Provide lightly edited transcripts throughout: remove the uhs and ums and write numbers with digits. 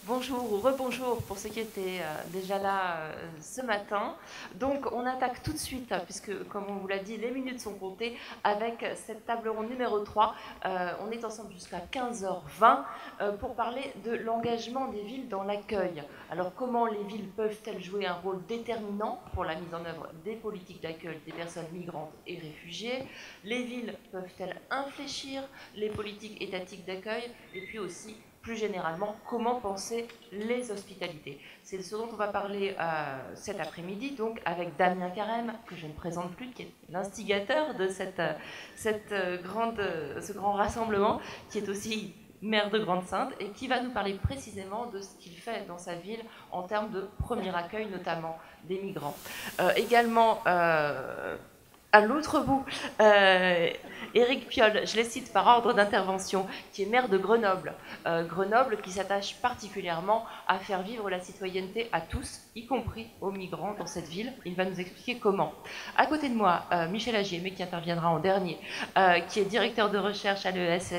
Bonjour ou rebonjour pour ceux qui étaient déjà là ce matin. Donc on attaque tout de suite, puisque comme on vous l'a dit, les minutes sont comptées, avec cette table ronde numéro 3. On est ensemble jusqu'à 15h20 pour parler de l'engagement des villes dans l'accueil. Alors comment les villes peuvent-elles jouer un rôle déterminant pour la mise en œuvre des politiques d'accueil des personnes migrantes et réfugiées? Les villes peuvent-elles infléchir les politiques étatiques d'accueil? Et puis aussi, plus généralement, comment penser les hospitalités. C'est ce dont on va parler cet après-midi, donc avec Damien Carême, que je ne présente plus, qui est l'instigateur de ce grand rassemblement, qui est aussi maire de Grande-Synthe, et qui va nous parler précisément de ce qu'il fait dans sa ville en termes de premier accueil, notamment des migrants. Également, à l'autre bout, Éric Piolle, je les cite par ordre d'intervention, qui est maire de Grenoble. Grenoble qui s'attache particulièrement à faire vivre la citoyenneté à tous, y compris aux migrants dans cette ville. Il va nous expliquer comment. À côté de moi, Michel Agier, mais qui interviendra en dernier, qui est directeur de recherche à l'EHESS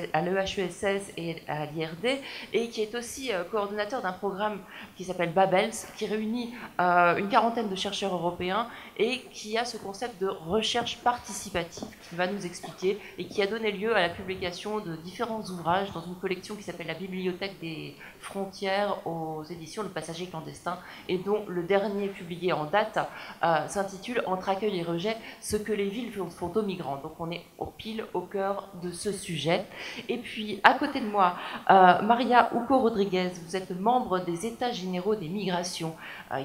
et à l'IRD, et qui est aussi coordonnateur d'un programme qui s'appelle Babels, qui réunit une quarantaine de chercheurs européens et qui a ce concept de recherche participative qu'il va nous expliquer et qui a donné lieu à la publication de différents ouvrages dans une collection qui s'appelle la Bibliothèque des frontières aux éditions Le Passager clandestin et dont le dernier publié en date s'intitule Entre accueil et rejet, ce que les villes font aux migrants. Donc on est au cœur de ce sujet. Et puis à côté de moi, Maria Hugo Rodriguez, vous êtes membre des États généraux des migrations,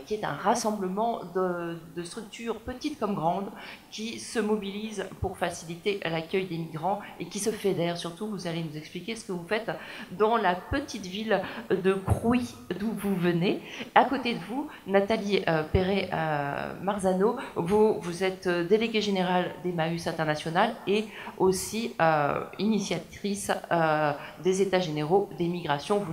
qui est un rassemblement de structures petites comme grandes qui se mobilisent pour faciliter l'accueil des migrants et qui se fédèrent. Surtout, vous allez nous expliquer ce que vous faites dans la petite ville de Crouy, d'où vous venez. À côté de vous, Nathalie Perret-Marzano, vous êtes déléguée générale d'Emmaüs International et aussi initiatrice des États généraux des migrations.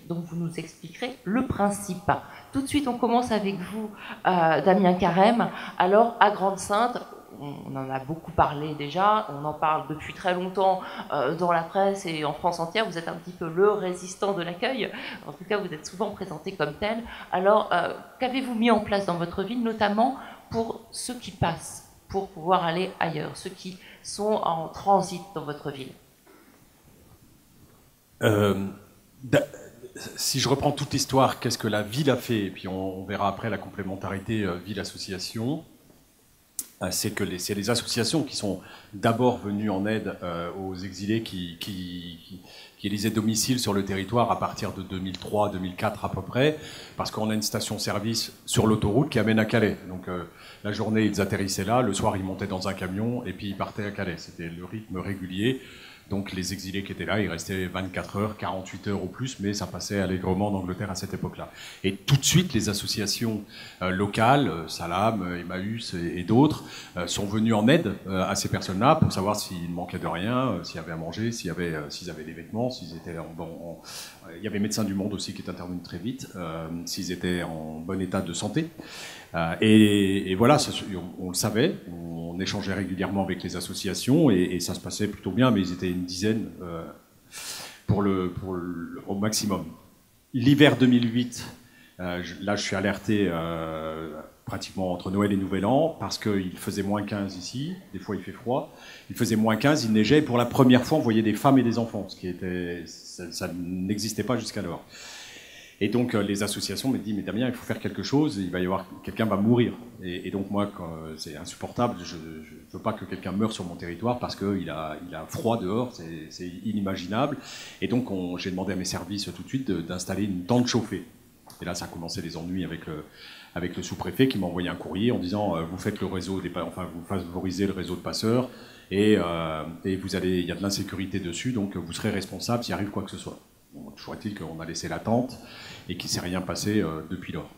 Donc vous nous expliquerez le principe. Tout de suite, on commence avec vous, Damien Carême. Alors, à Grande-Synthe, on en a beaucoup parlé déjà, on en parle depuis très longtemps dans la presse et en France entière. Vous êtes un petit peu le résistant de l'accueil. En tout cas, vous êtes souvent présenté comme tel. Alors, qu'avez-vous mis en place dans votre ville, notamment pour ceux qui passent, pour pouvoir aller ailleurs, ceux qui sont en transit dans votre ville? Si je reprends toute l'histoire, qu'est-ce que la ville a fait, et puis on verra après la complémentarité ville-association, c'est les associations qui sont d'abord venues en aide aux exilés qui élisaient domicile sur le territoire à partir de 2003-2004 à peu près, parce qu'on a une station-service sur l'autoroute qui amène à Calais. Donc la journée, ils atterrissaient là, le soir, ils montaient dans un camion et puis ils partaient à Calais. C'était le rythme régulier. Donc les exilés qui étaient là, ils restaient 24 heures, 48 heures au plus, mais ça passait allègrement en Angleterre à cette époque-là. Et tout de suite, les associations locales, Salam, Emmaüs et d'autres, sont venues en aide à ces personnes-là pour savoir s'ils manquaient de rien, s'il y avait à manger, s'ils avaient des vêtements, s'ils étaient il y avait Médecins du Monde aussi qui est intervenu très vite, s'ils étaient en bon état de santé. Et voilà, on le savait, on échangeait régulièrement avec les associations et ça se passait plutôt bien, mais ils étaient une dizaine au maximum. L'hiver 2008, là je suis alerté pratiquement entre Noël et Nouvel An, parce qu'il faisait moins 15 ici, des fois il fait froid, il faisait moins 15, il neigeait, et pour la première fois on voyait des femmes et des enfants, ce qui était, ça n'existait pas jusqu'alors. Et donc les associations me disent, mais Damien, il faut faire quelque chose, quelqu'un va mourir. Et donc moi, c'est insupportable, je ne veux pas que quelqu'un meure sur mon territoire parce qu'il a froid dehors, c'est inimaginable. Et donc j'ai demandé à mes services tout de suite d'installer une tente chauffée. Et là, ça a commencé les ennuis avec le sous-préfet qui m'a envoyé un courrier en disant, vous faites le réseau vous favorisez le réseau de passeurs et il y a de l'insécurité dessus, donc vous serez responsable s'il arrive quoi que ce soit. Bon, toujours est-il qu'on a laissé la tente et qu'il ne s'est rien passé depuis lors.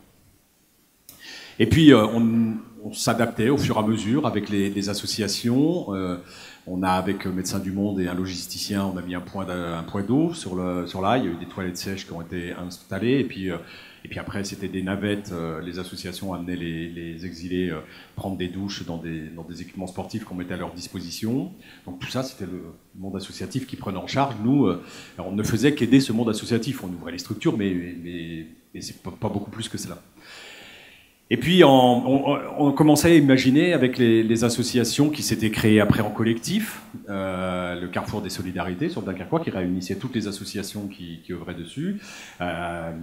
Et puis on s'adaptait au fur et à mesure avec les associations. On a, avec Médecins du Monde et un logisticien, on a mis un point d'eau sur là. Il y a eu des toilettes sèches qui ont été installées. Et puis après, c'était des navettes. Les associations amenaient les exilés prendre des douches dans des équipements sportifs qu'on mettait à leur disposition. Donc tout ça, c'était le monde associatif qui prenait en charge. Nous, on ne faisait qu'aider ce monde associatif. On ouvrait les structures, mais c'est pas beaucoup plus que cela. Et puis, on commençait à imaginer avec les associations qui s'étaient créées après en collectif, le Carrefour des Solidarités sur Dunkerquois, qui réunissait toutes les associations qui œuvraient dessus.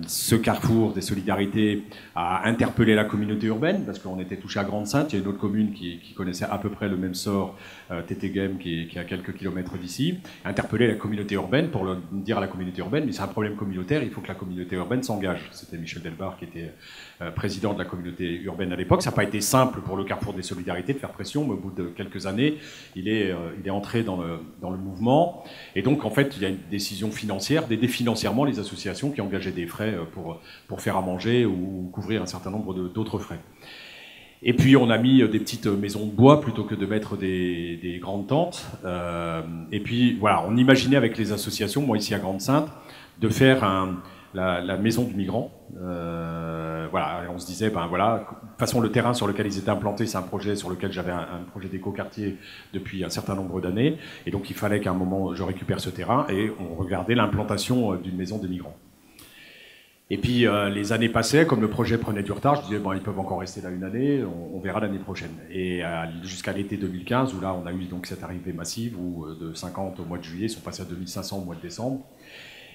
Ce Carrefour des Solidarités a interpellé la communauté urbaine, parce qu'on était touché à Grande-Synthe. Il y a une autre commune qui connaissait à peu près le même sort, Tétéghem, qui est à quelques kilomètres d'ici, a interpellé la communauté urbaine pour dire à la communauté urbaine, mais c'est un problème communautaire, il faut que la communauté urbaine s'engage. C'était Michel Delbar qui était président de la communauté urbaine à l'époque. Ça n'a pas été simple pour le Carrefour des Solidarités de faire pression, mais au bout de quelques années, il est entré dans le mouvement. Et donc, en fait, il y a une décision financière d'aider financièrement les associations qui engageaient des frais pour faire à manger ou couvrir un certain nombre d'autres frais. Et puis, on a mis des petites maisons de bois plutôt que de mettre des grandes tentes. Et puis, voilà, on imaginait avec les associations, moi ici à Grande-Synthe, de faire la maison du migrant. Voilà, on se disait, ben voilà, de toute façon le terrain sur lequel ils étaient implantés, c'est un projet sur lequel j'avais un projet d'éco-quartier depuis un certain nombre d'années, et donc il fallait qu'à un moment je récupère ce terrain, et on regardait l'implantation d'une maison des migrants. Et puis les années passaient, comme le projet prenait du retard, je disais, bon, ils peuvent encore rester là une année, on verra l'année prochaine. Et jusqu'à l'été 2015, où là on a eu donc cette arrivée massive, où de 50 au mois de juillet, ils sont passés à 2500 au mois de décembre.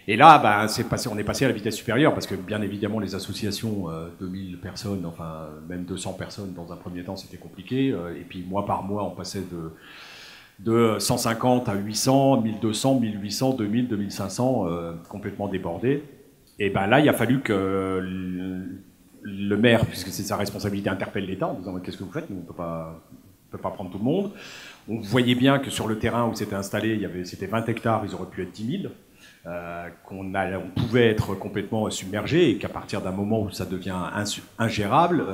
Et là, ben, on est passé à la vitesse supérieure, parce que bien évidemment, les associations, 2000 personnes, enfin même 200 personnes dans un premier temps, c'était compliqué. Et puis mois par mois, on passait de 150 à 800, 1200, 1800, 2000, 2500, complètement débordés. Et ben là, il a fallu que le maire, puisque c'est sa responsabilité, interpelle l'État en disant « Qu'est-ce que vous faites ? Nous, on ne peut pas prendre tout le monde. » On voyait bien que sur le terrain où c'était installé, c'était 20 hectares, ils auraient pu être 10 000. On pouvait être complètement submergé et qu'à partir d'un moment où ça devient ingérable,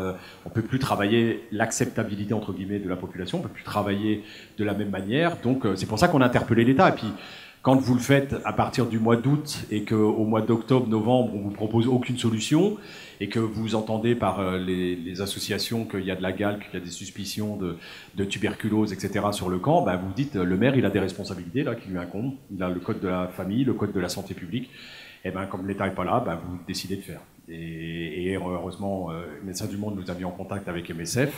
on ne peut plus travailler l'acceptabilité entre guillemets de la population, on ne peut plus travailler de la même manière. Donc c'est pour ça qu'on a interpellé l'État. Et puis quand vous le faites à partir du mois d'août et qu'au mois d'octobre, novembre, on ne vous propose aucune solution et que vous entendez par les associations qu'il y a de la gale, qu'il y a des suspicions de tuberculose, etc. sur le camp, ben vous dites le maire il a des responsabilités là, qui lui incombent, il a le code de la famille, le code de la santé publique, et ben comme l'État n'est pas là, ben vous décidez de faire. Et heureusement, Médecins du Monde nous a mis en contact avec MSF,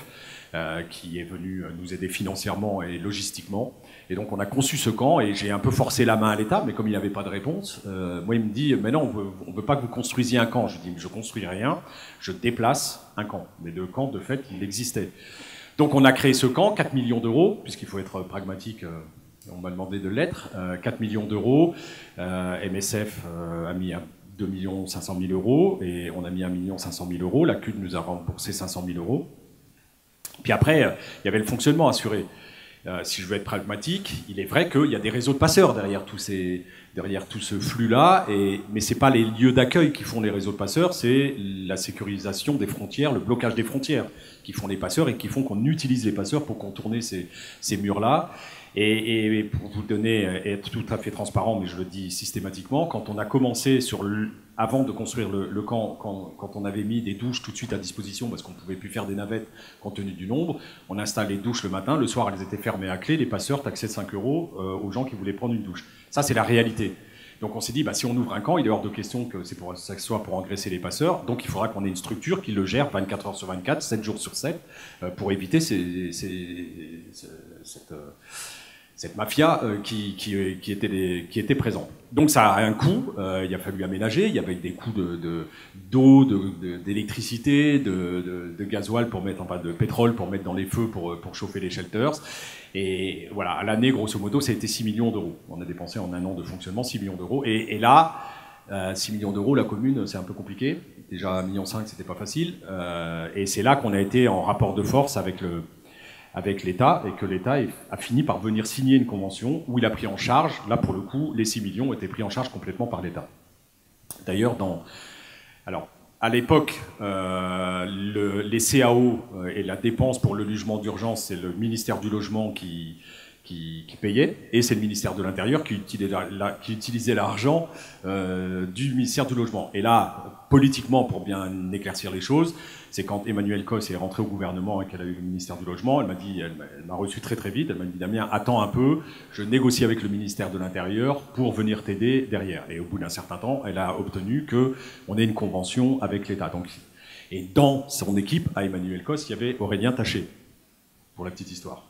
qui est venu nous aider financièrement et logistiquement. Et donc on a conçu ce camp et j'ai un peu forcé la main à l'État, mais comme il n'avait pas de réponse, moi il me dit « Mais non, on ne veut pas que vous construisiez un camp. » Je dis « Mais je ne construis rien, je déplace un camp. » Mais le camp, de fait, il existait. Donc on a créé ce camp, 4 millions d'euros, puisqu'il faut être pragmatique, on m'a demandé de l'être, 4 millions d'euros. MSF a mis 2 500 000 euros et on a mis 1 500 000 euros. La CUD nous a remboursé 500 000 euros. Puis après, il y avait le fonctionnement assuré. Si je veux être pragmatique, il est vrai qu'il y a des réseaux de passeurs derrière tout ce flux-là, mais ce n'est pas les lieux d'accueil qui font les réseaux de passeurs, c'est la sécurisation des frontières, le blocage des frontières qui font les passeurs et qui font qu'on utilise les passeurs pour contourner ces murs-là. Et pour vous donner, être tout à fait transparent, mais je le dis systématiquement, quand on a commencé avant de construire le camp, quand on avait mis des douches tout de suite à disposition, parce qu'on ne pouvait plus faire des navettes compte tenu du nombre, on installe les douches le matin, le soir elles étaient fermées à clé, les passeurs taxaient 5 € aux gens qui voulaient prendre une douche. Ça c'est la réalité. Donc on s'est dit, bah, si on ouvre un camp, il est hors de question que ça soit pour engraisser les passeurs, donc il faudra qu'on ait une structure qui le gère 24 heures sur 24, 7 jours sur 7, pour éviter cette mafia qui était présente. Donc ça a un coût, il a fallu aménager, il y avait des coûts d'eau, d'électricité, de gasoil pour mettre, enfin de pétrole pour mettre dans les feux pour chauffer les shelters. Et voilà, à l'année, grosso modo, ça a été 6 millions d'euros. On a dépensé en un an de fonctionnement 6 millions d'euros. Et là, 6 millions d'euros, la commune, c'est un peu compliqué. Déjà 1,5 million, c'était pas facile. Et c'est là qu'on a été en rapport de force avec l'État, et que l'État a fini par venir signer une convention où il a pris en charge, là pour le coup, les 6 millions étaient pris en charge complètement par l'État. D'ailleurs, à l'époque, les CAO et la dépense pour le logement d'urgence, c'est le ministère du Logement qui qui payait, et c'est le ministère de l'Intérieur qui utilisait l'argent du ministère du Logement. Et là, politiquement, pour bien éclaircir les choses, c'est quand Emmanuelle Cos est rentrée au gouvernement et qu'elle a eu le ministère du Logement, elle m'a reçu très très vite, elle m'a dit « Damien, attends un peu, je négocie avec le ministère de l'Intérieur pour venir t'aider derrière ». Et au bout d'un certain temps, elle a obtenu qu'on ait une convention avec l'État. Et dans son équipe, à Emmanuelle Cos, il y avait Aurélien Taché, pour la petite histoire.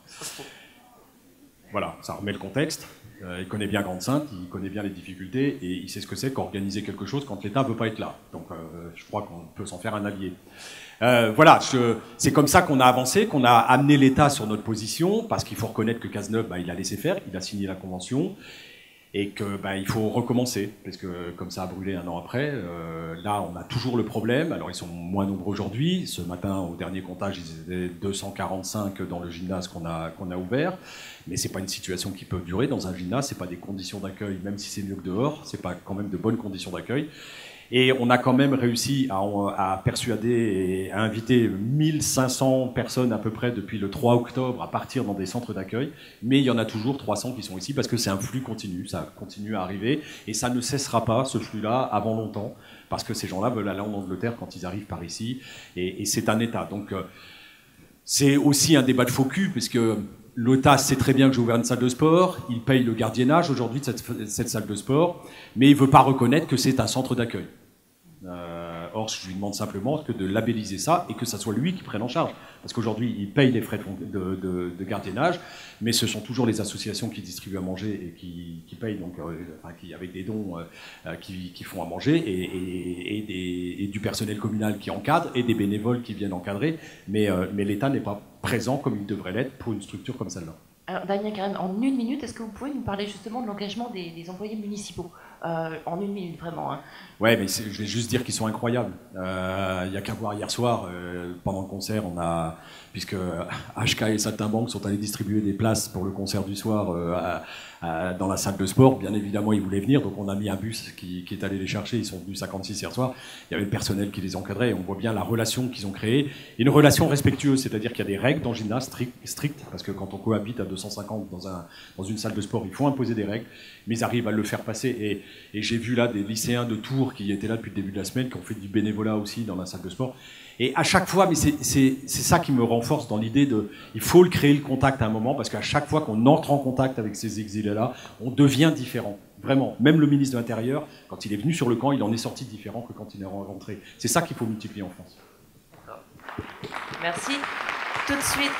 Voilà, ça remet le contexte. Il connaît bien Grande-Synthe, il connaît bien les difficultés, et il sait ce que c'est qu'organiser quelque chose quand l'État ne veut pas être là. Donc je crois qu'on peut s'en faire un allié. Voilà, c'est comme ça qu'on a avancé, qu'on a amené l'État sur notre position, parce qu'il faut reconnaître que Cazeneuve, il a laissé faire, il a signé la convention, et qu'il faut recommencer, parce que comme ça a brûlé un an après, là on a toujours le problème. Alors ils sont moins nombreux aujourd'hui. Ce matin, au dernier comptage, ils étaient 245 dans le gymnase qu'on a ouvert, mais c'est pas une situation qui peut durer dans un gymnase, c'est pas des conditions d'accueil, même si c'est mieux que dehors, c'est pas quand même de bonnes conditions d'accueil. Et on a quand même réussi à persuader et à inviter 1500 personnes à peu près depuis le 3 octobre à partir dans des centres d'accueil. Mais il y en a toujours 300 qui sont ici parce que c'est un flux continu. Ça continue à arriver et ça ne cessera pas, ce flux-là, avant longtemps. Parce que ces gens-là veulent aller en Angleterre quand ils arrivent par ici. Et c'est un État. Donc c'est aussi un débat de faux cul, puisque l'État sait très bien que j'ai ouvert une salle de sport, il paye le gardiennage aujourd'hui de cette salle de sport, mais il ne veut pas reconnaître que c'est un centre d'accueil. Or, je lui demande simplement que de labelliser ça et que ça soit lui qui prenne en charge. Parce qu'aujourd'hui, il paye les frais de gardiennage, mais ce sont toujours les associations qui distribuent à manger et qui payent, donc, avec des dons qui font à manger, et du personnel communal qui encadre, et des bénévoles qui viennent encadrer, mais l'État n'est pas présent comme il devrait l'être pour une structure comme celle-là. Alors, Damien Carême, en une minute, est-ce que vous pouvez nous parler justement de l'engagement des employés municipaux en une minute, vraiment, hein. Ouais, mais je vais juste dire qu'ils sont incroyables. Il n'y a qu'à voir hier soir, pendant le concert, puisque HK et Saltimbanque sont allés distribuer des places pour le concert du soir dans la salle de sport. Bien évidemment, ils voulaient venir, donc on a mis un bus qui est allé les chercher. Ils sont venus 56 hier soir. Il y avait le personnel qui les encadrait, et on voit bien la relation qu'ils ont créée. Une relation respectueuse, c'est-à-dire qu'il y a des règles dans le gymnase strictes, parce que quand on cohabite à 250 dans une salle de sport, il faut imposer des règles, mais ils arrivent à le faire passer. Et j'ai vu là des lycéens de Tours qui étaient là depuis le début de la semaine, qui ont fait du bénévolat aussi dans la salle de sport. Et à chaque fois, mais c'est ça qui me renforce dans l'idée il faut créer le contact à un moment, parce qu'à chaque fois qu'on entre en contact avec ces exilés-là, on devient différent. Vraiment. Même le ministre de l'Intérieur, quand il est venu sur le camp, il en est sorti différent que quand il est rentré. C'est ça qu'il faut multiplier en France. Merci. Tout de suite,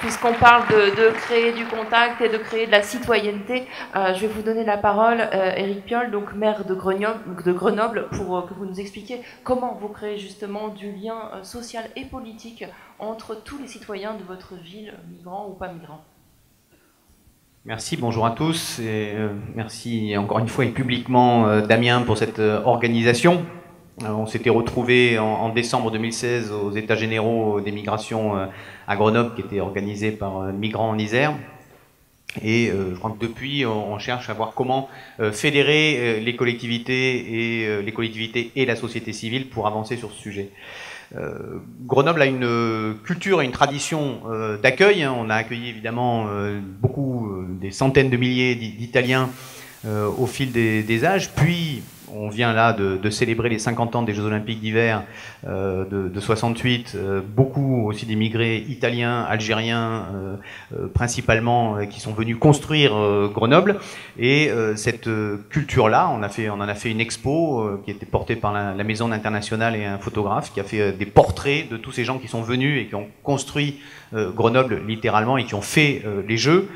puisqu'on parle de créer du contact et de créer de la citoyenneté, je vais vous donner la parole, Éric Piolle, donc maire de Grenoble, pour que vous nous expliquiez comment vous créez justement du lien social et politique entre tous les citoyens de votre ville, migrants ou pas migrants. Merci, bonjour à tous, et merci encore une fois et publiquement Damien pour cette organisation. On s'était retrouvés en décembre 2016 aux États généraux des migrations à Grenoble, qui étaient organisés par Migrants en Isère. Et je crois que depuis, on cherche à voir comment fédérer les collectivités et la société civile pour avancer sur ce sujet. Grenoble a une culture et une tradition d'accueil. On a accueilli évidemment des centaines de milliers d'Italiens au fil des âges, puis on vient là de célébrer les 50 ans des Jeux Olympiques d'hiver de 68, beaucoup aussi d'immigrés italiens, algériens, principalement, qui sont venus construire Grenoble. Et cette culture-là, on en a fait une expo qui était portée par la Maison internationale et un photographe qui a fait des portraits de tous ces gens qui sont venus et qui ont construit Grenoble littéralement et qui ont fait les Jeux.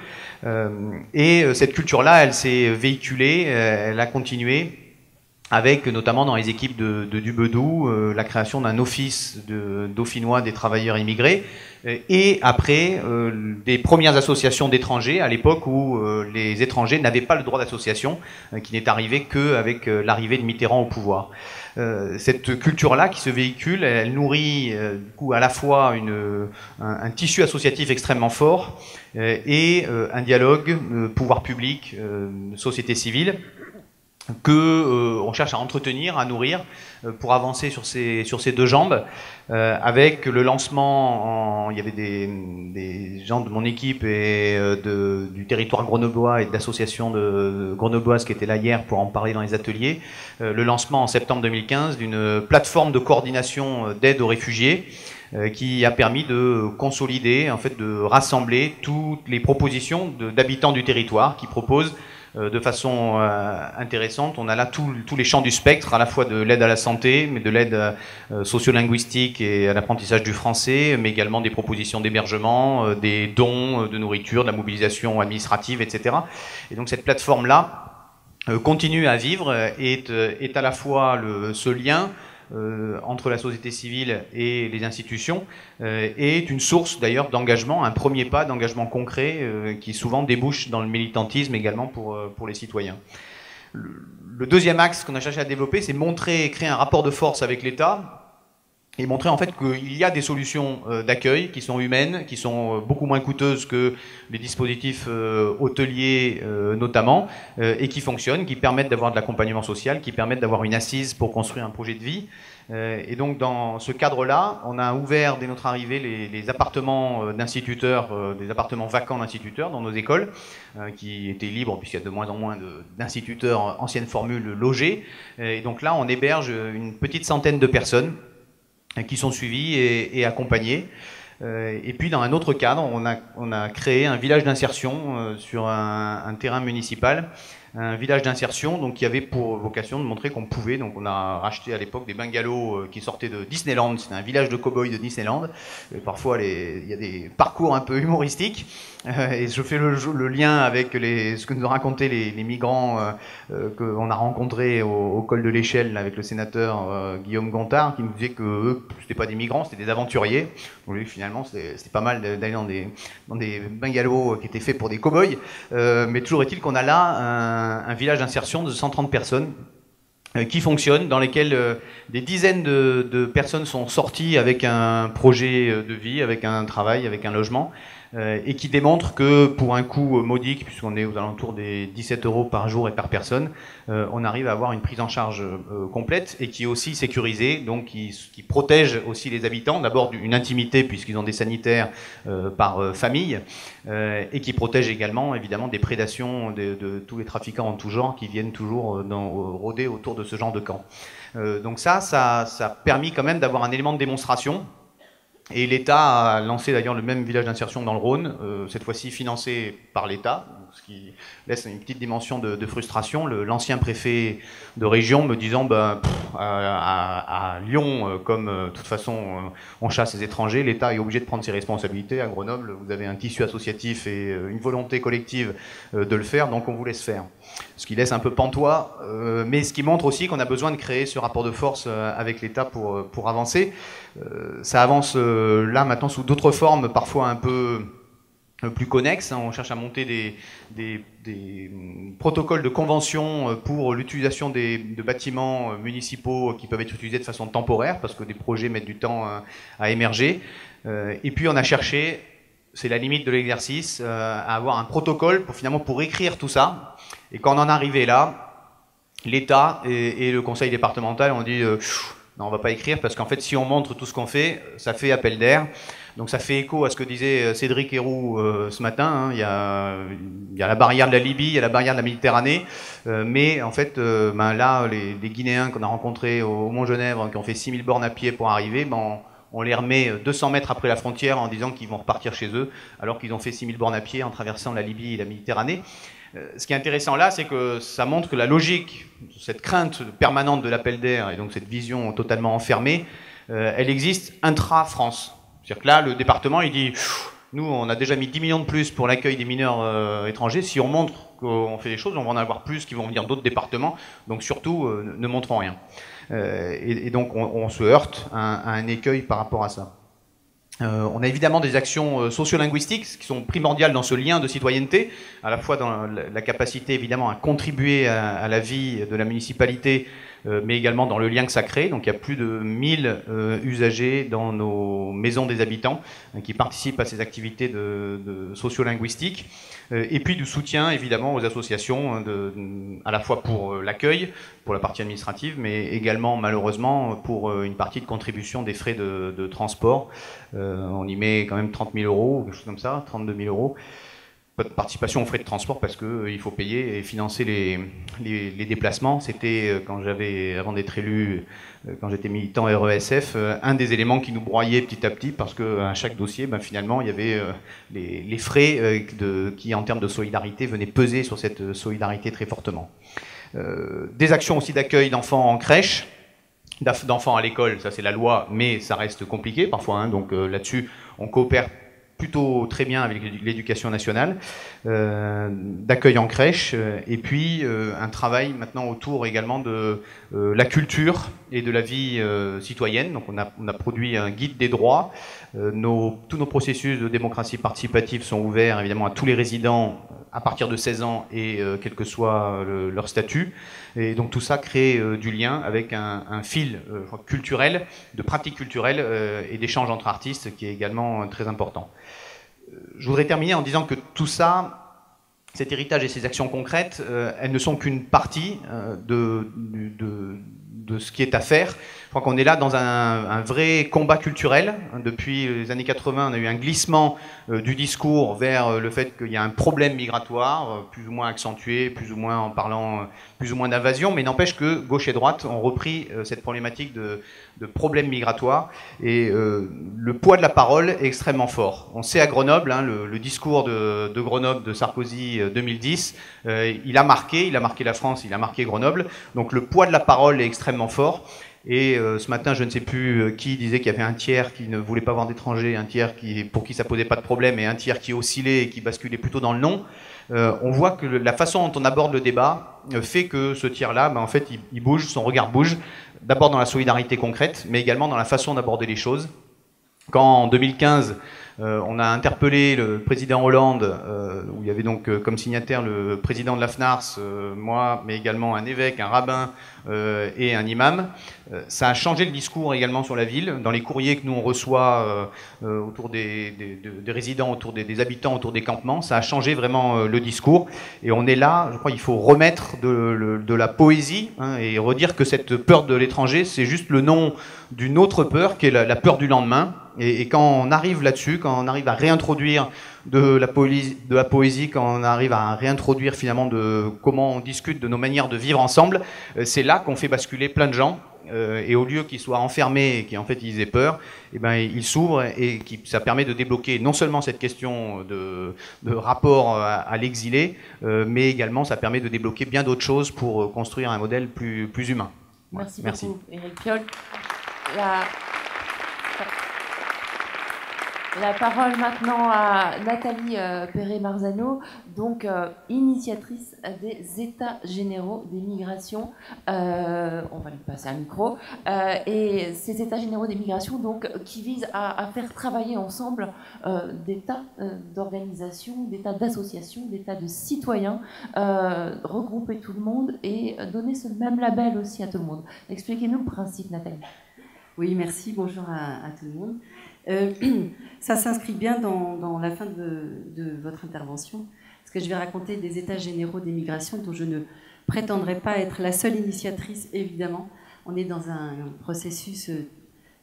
Et cette culture-là, elle s'est véhiculée, elle a continué, avec notamment dans les équipes de Dubedou, la création d'un office dauphinois des travailleurs immigrés, et après des premières associations d'étrangers, à l'époque où les étrangers n'avaient pas le droit d'association, qui n'est arrivé qu'avec l'arrivée de Mitterrand au pouvoir. Cette culture-là qui se véhicule, elle nourrit du coup à la fois un tissu associatif extrêmement fort et un dialogue pouvoir public, société civile. on cherche à entretenir, à nourrir, pour avancer sur ces deux jambes. Avec le lancement, il y avait des gens de mon équipe et du territoire grenoblois et de l'association grenobloise qui était là hier pour en parler dans les ateliers, le lancement en septembre 2015 d'une plateforme de coordination d'aide aux réfugiés qui a permis de consolider, en fait, de rassembler toutes les propositions d'habitants du territoire qui proposent de façon intéressante. On a là tous les champs du spectre, à la fois de l'aide à la santé, mais de l'aide sociolinguistique et à l'apprentissage du français, mais également des propositions d'hébergement, des dons de nourriture, de la mobilisation administrative, etc. Et donc cette plateforme-là continue à vivre, est à la fois ce lien entre la société civile et les institutions, est une source d'ailleurs d'engagement, un premier pas d'engagement concret qui souvent débouche dans le militantisme également pour les citoyens. Le deuxième axe qu'on a cherché à développer, c'est créer un rapport de force avec l'État et montrer en fait qu'il y a des solutions d'accueil qui sont humaines, qui sont beaucoup moins coûteuses que les dispositifs hôteliers notamment, et qui fonctionnent, qui permettent d'avoir de l'accompagnement social, qui permettent d'avoir une assise pour construire un projet de vie. Et donc dans ce cadre-là, on a ouvert dès notre arrivée les appartements d'instituteurs, des appartements vacants d'instituteurs dans nos écoles, qui étaient libres puisqu'il y a de moins en moins d'instituteurs ancienne formule logés. Et donc là, on héberge une petite centaine de personnes qui sont suivis et accompagnés. Et puis dans un autre cadre, on a créé un village d'insertion sur un terrain municipal, un village d'insertion donc qui avait pour vocation de montrer qu'on pouvait. Donc on a racheté à l'époque des bungalows qui sortaient de Disneyland. C'était un village de cow-boys de Disneyland. Et parfois il y a des parcours un peu humoristiques. Et je fais le lien avec ce que nous ont raconté les migrants qu'on a rencontrés au col de l'Échelle avec le sénateur Guillaume Gontard, qui nous disait que eux, c'était pas des migrants, c'était des aventuriers. Donc finalement, c'était pas mal d'aller dans des bungalows qui étaient faits pour des cow-boys. Mais toujours est-il qu'on a là un village d'insertion de 130 personnes qui fonctionne, dans lesquels des dizaines de personnes sont sorties avec un projet de vie, avec un travail, avec un logement, et qui démontre que pour un coût modique, puisqu'on est aux alentours des 17 € par jour et par personne, on arrive à avoir une prise en charge complète et qui est aussi sécurisée, donc qui protège aussi les habitants, d'abord d'une intimité puisqu'ils ont des sanitaires par famille, et qui protège également évidemment des prédations de tous les trafiquants en tout genre qui viennent toujours rôder autour de ce genre de camp. Donc ça a permis quand même d'avoir un élément de démonstration. Et l'État a lancé d'ailleurs le même village d'insertion dans le Rhône, cette fois-ci financé par l'État, ce qui laisse une petite dimension de frustration. L'ancien préfet de région me disant à Lyon, comme de toute façon on chasse les étrangers, l'État est obligé de prendre ses responsabilités. À Grenoble, vous avez un tissu associatif et une volonté collective de le faire, donc on vous laisse faire. Ce qui laisse un peu pantois, mais ce qui montre aussi qu'on a besoin de créer ce rapport de force avec l'État pour avancer. Ça avance là maintenant sous d'autres formes, parfois un peu plus connexes. On cherche à monter des protocoles de convention pour l'utilisation de bâtiments municipaux qui peuvent être utilisés de façon temporaire, parce que des projets mettent du temps à émerger. Et puis on a cherché, c'est la limite de l'exercice, à avoir un protocole pour écrire tout ça. Et quand on en est arrivé là, l'État et le conseil départemental ont dit non, on va pas écrire, parce qu'en fait, si on montre tout ce qu'on fait, ça fait appel d'air. Donc ça fait écho à ce que disait Cédric Héroux ce matin. Il y a la barrière de la Libye, il y a la barrière de la Méditerranée. Mais en fait, là, les Guinéens qu'on a rencontrés au Mont-Genèvre, qui ont fait 6000 bornes à pied pour arriver, on les remet 200 mètres après la frontière en disant qu'ils vont repartir chez eux, alors qu'ils ont fait 6000 bornes à pied en traversant la Libye et la Méditerranée. Ce qui est intéressant là, c'est que ça montre que la logique, cette crainte permanente de l'appel d'air, et donc cette vision totalement enfermée, elle existe intra-France. C'est-à-dire que là, le département, il dit, nous, on a déjà mis 10 millions de plus pour l'accueil des mineurs étrangers. Si on montre qu'on fait des choses, on va en avoir plus qui vont venir d'autres départements. Donc surtout, ne montrons rien. Et donc, on se heurte à un écueil par rapport à ça. On a évidemment des actions sociolinguistiques qui sont primordiales dans ce lien de citoyenneté, à la fois dans la capacité évidemment à contribuer à la vie de la municipalité mais également dans le lien que ça crée. Donc il y a plus de 1000 usagers dans nos maisons des habitants qui participent à ces activités de sociolinguistique. Et puis du soutien évidemment aux associations, à la fois pour l'accueil, pour la partie administrative, mais également malheureusement pour une partie de contribution des frais de transport. On y met quand même 30 000 €, quelque chose comme ça, 32 000 €. Pas de participation aux frais de transport parce qu'il faut payer et financer les déplacements. C'était, avant d'être élu, quand j'étais militant RESF, un des éléments qui nous broyait petit à petit parce qu'à chaque dossier, finalement, il y avait les frais qui, en termes de solidarité, venaient peser sur cette solidarité très fortement. Des actions aussi d'accueil d'enfants en crèche, d'enfants à l'école, ça c'est la loi, mais ça reste compliqué parfois, hein, donc là-dessus, on coopère plutôt très bien avec l'éducation nationale, d'accueil en crèche, et puis un travail maintenant autour également de la culture et de la vie citoyenne. Donc on a produit un guide des droits. Tous nos processus de démocratie participative sont ouverts évidemment à tous les résidents à partir de 16 ans et quel que soit leur statut. Et donc tout ça crée du lien avec un fil culturel, de pratiques culturelles et d'échanges entre artistes qui est également très important. Je voudrais terminer en disant que tout ça, cet héritage et ces actions concrètes, elles ne sont qu'une partie de ce qui est à faire. Je crois qu'on est là dans un vrai combat culturel. Depuis les années 80, on a eu un glissement du discours vers le fait qu'il y a un problème migratoire, plus ou moins accentué, plus ou moins en parlant plus ou moins d'invasion, mais n'empêche que gauche et droite ont repris cette problématique de problème migratoire, et le poids de la parole est extrêmement fort. On sait à Grenoble, hein, le discours de Grenoble de Sarkozy 2010, il a marqué la France, il a marqué Grenoble, donc le poids de la parole est extrêmement fort. Et ce matin, je ne sais plus qui disait qu'il y avait un tiers qui ne voulait pas voir d'étrangers, un tiers pour qui ça posait pas de problème, et un tiers qui oscillait et qui basculait plutôt dans le non. On voit que la façon dont on aborde le débat fait que ce tiers-là, en fait, il bouge, son regard bouge, d'abord dans la solidarité concrète, mais également dans la façon d'aborder les choses. Quand en 2015, on a interpellé le président Hollande, où il y avait donc comme signataire le président de la FNARS, moi, mais également un évêque, un rabbin et un imam. Ça a changé le discours également sur la ville. Dans les courriers que nous on reçoit autour des résidents, autour des habitants, autour des campements, ça a changé vraiment le discours. Et on est là, je crois qu'il faut remettre de la poésie, hein, et redire que cette peur de l'étranger, c'est juste le nom d'une autre peur qui est la peur du lendemain. Et quand on arrive là-dessus, quand on arrive à réintroduire de la poésie, quand on arrive à réintroduire finalement de comment on discute de nos manières de vivre ensemble, c'est là qu'on fait basculer plein de gens. Et au lieu qu'ils soient enfermés et qu'en fait ils aient peur, ils s'ouvrent, et ça permet de débloquer non seulement cette question de rapport à l'exilé, mais également ça permet de débloquer bien d'autres choses pour construire un modèle plus humain. Merci beaucoup, Éric Piolle. La parole maintenant à Nathalie Perret-Marzano, donc initiatrice des États généraux des migrations. On va lui passer un micro. Et ces États généraux des migrations, donc, qui visent à faire travailler ensemble des tas d'organisations, des tas d'associations, des tas de citoyens, regrouper tout le monde et donner ce même label aussi à tout le monde. Expliquez-nous le principe, Nathalie. Oui, merci. Bonjour à tout le monde. Ça s'inscrit bien dans la fin de votre intervention, parce que je vais raconter des États généraux des migrations dont je ne prétendrai pas être la seule initiatrice, évidemment. On est dans un processus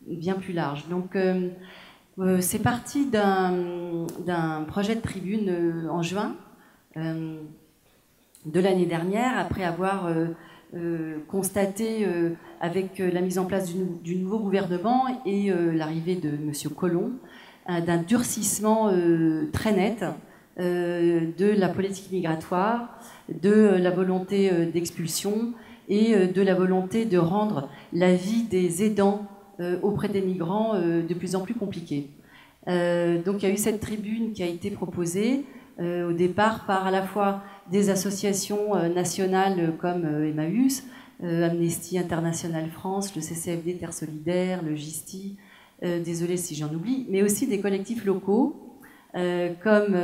bien plus large. Donc, c'est parti d'un projet de tribune en juin de l'année dernière, après avoir constaté avec la mise en place du nouveau gouvernement et l'arrivée de M. Collomb, d'un durcissement très net de la politique migratoire, de la volonté d'expulsion et de la volonté de rendre la vie des aidants auprès des migrants de plus en plus compliquée. Donc il y a eu cette tribune qui a été proposée au départ par à la fois des associations nationales comme Emmaüs, Amnesty International France, le CCFD Terre Solidaire, le GISTI, désolé si j'en oublie, mais aussi des collectifs locaux comme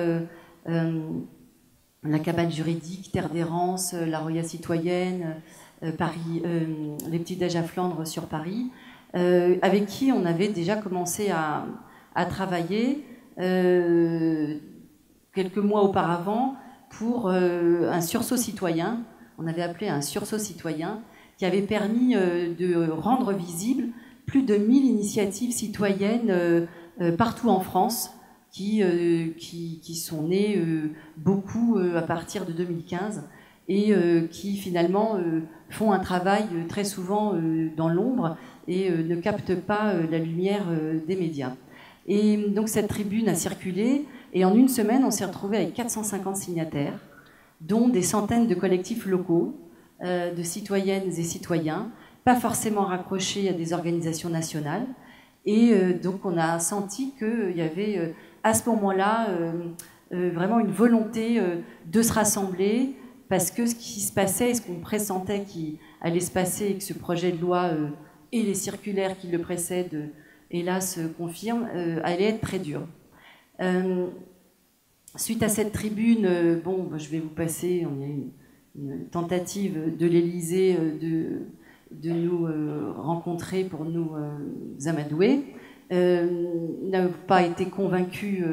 la Cabane Juridique, Terre d'Errance, la Roya Citoyenne, Paris, les petits-déj à Flandre sur Paris, avec qui on avait déjà commencé à travailler quelques mois auparavant pour un sursaut citoyen. On avait appelé un sursaut citoyen qui avait permis de rendre visible plus de 1000 initiatives citoyennes partout en France qui sont nées beaucoup à partir de 2015 et qui finalement font un travail très souvent dans l'ombre et ne captent pas la lumière des médias. Et donc cette tribune a circulé et en une semaine on s'est retrouvé avec 450 signataires, dont des centaines de collectifs locaux, de citoyennes et citoyens, pas forcément raccrochés à des organisations nationales. Et donc on a senti qu'il y avait à ce moment-là vraiment une volonté de se rassembler, parce que ce qui se passait, ce qu'on pressentait qui allait se passer, et que ce projet de loi et les circulaires qui le précèdent, hélas, confirment, allait être très dur. Suite à cette tribune, je vais vous passer, on a une tentative de l'Élysée de nous rencontrer pour nous amadouer. N'a pas été convaincu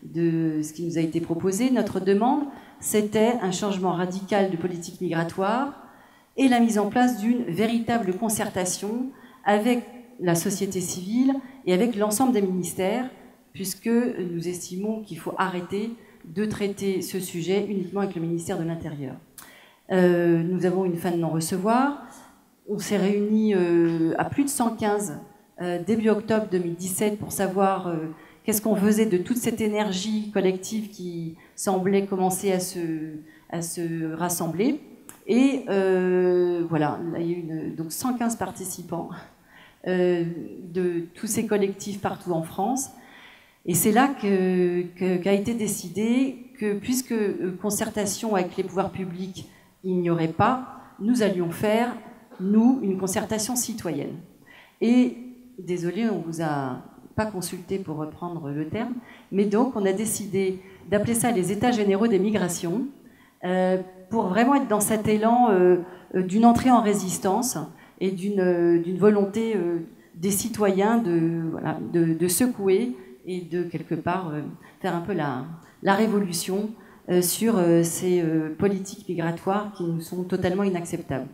de ce qui nous a été proposé. Notre demande, c'était un changement radical de politique migratoire et la mise en place d'une véritable concertation avec la société civile et avec l'ensemble des ministères, puisque nous estimons qu'il faut arrêter de traiter ce sujet uniquement avec le ministère de l'Intérieur. Nous avons une fin de non-recevoir. On s'est réunis à plus de 115 début octobre 2017 pour savoir qu'est-ce qu'on faisait de toute cette énergie collective qui semblait commencer à se rassembler. Et voilà, là, il y a eu donc 115 participants de tous ces collectifs partout en France. Et c'est là qu'a été décidé que, puisque concertation avec les pouvoirs publics, il n'y aurait pas, nous allions faire, nous, une concertation citoyenne. Et, désolé, on ne vous a pas consulté pour reprendre le terme, mais donc on a décidé d'appeler ça les États généraux des migrations, pour vraiment être dans cet élan d'une entrée en résistance et d'une volonté des citoyens de secouer et de, quelque part, faire un peu la révolution sur ces politiques migratoires qui nous sont totalement inacceptables.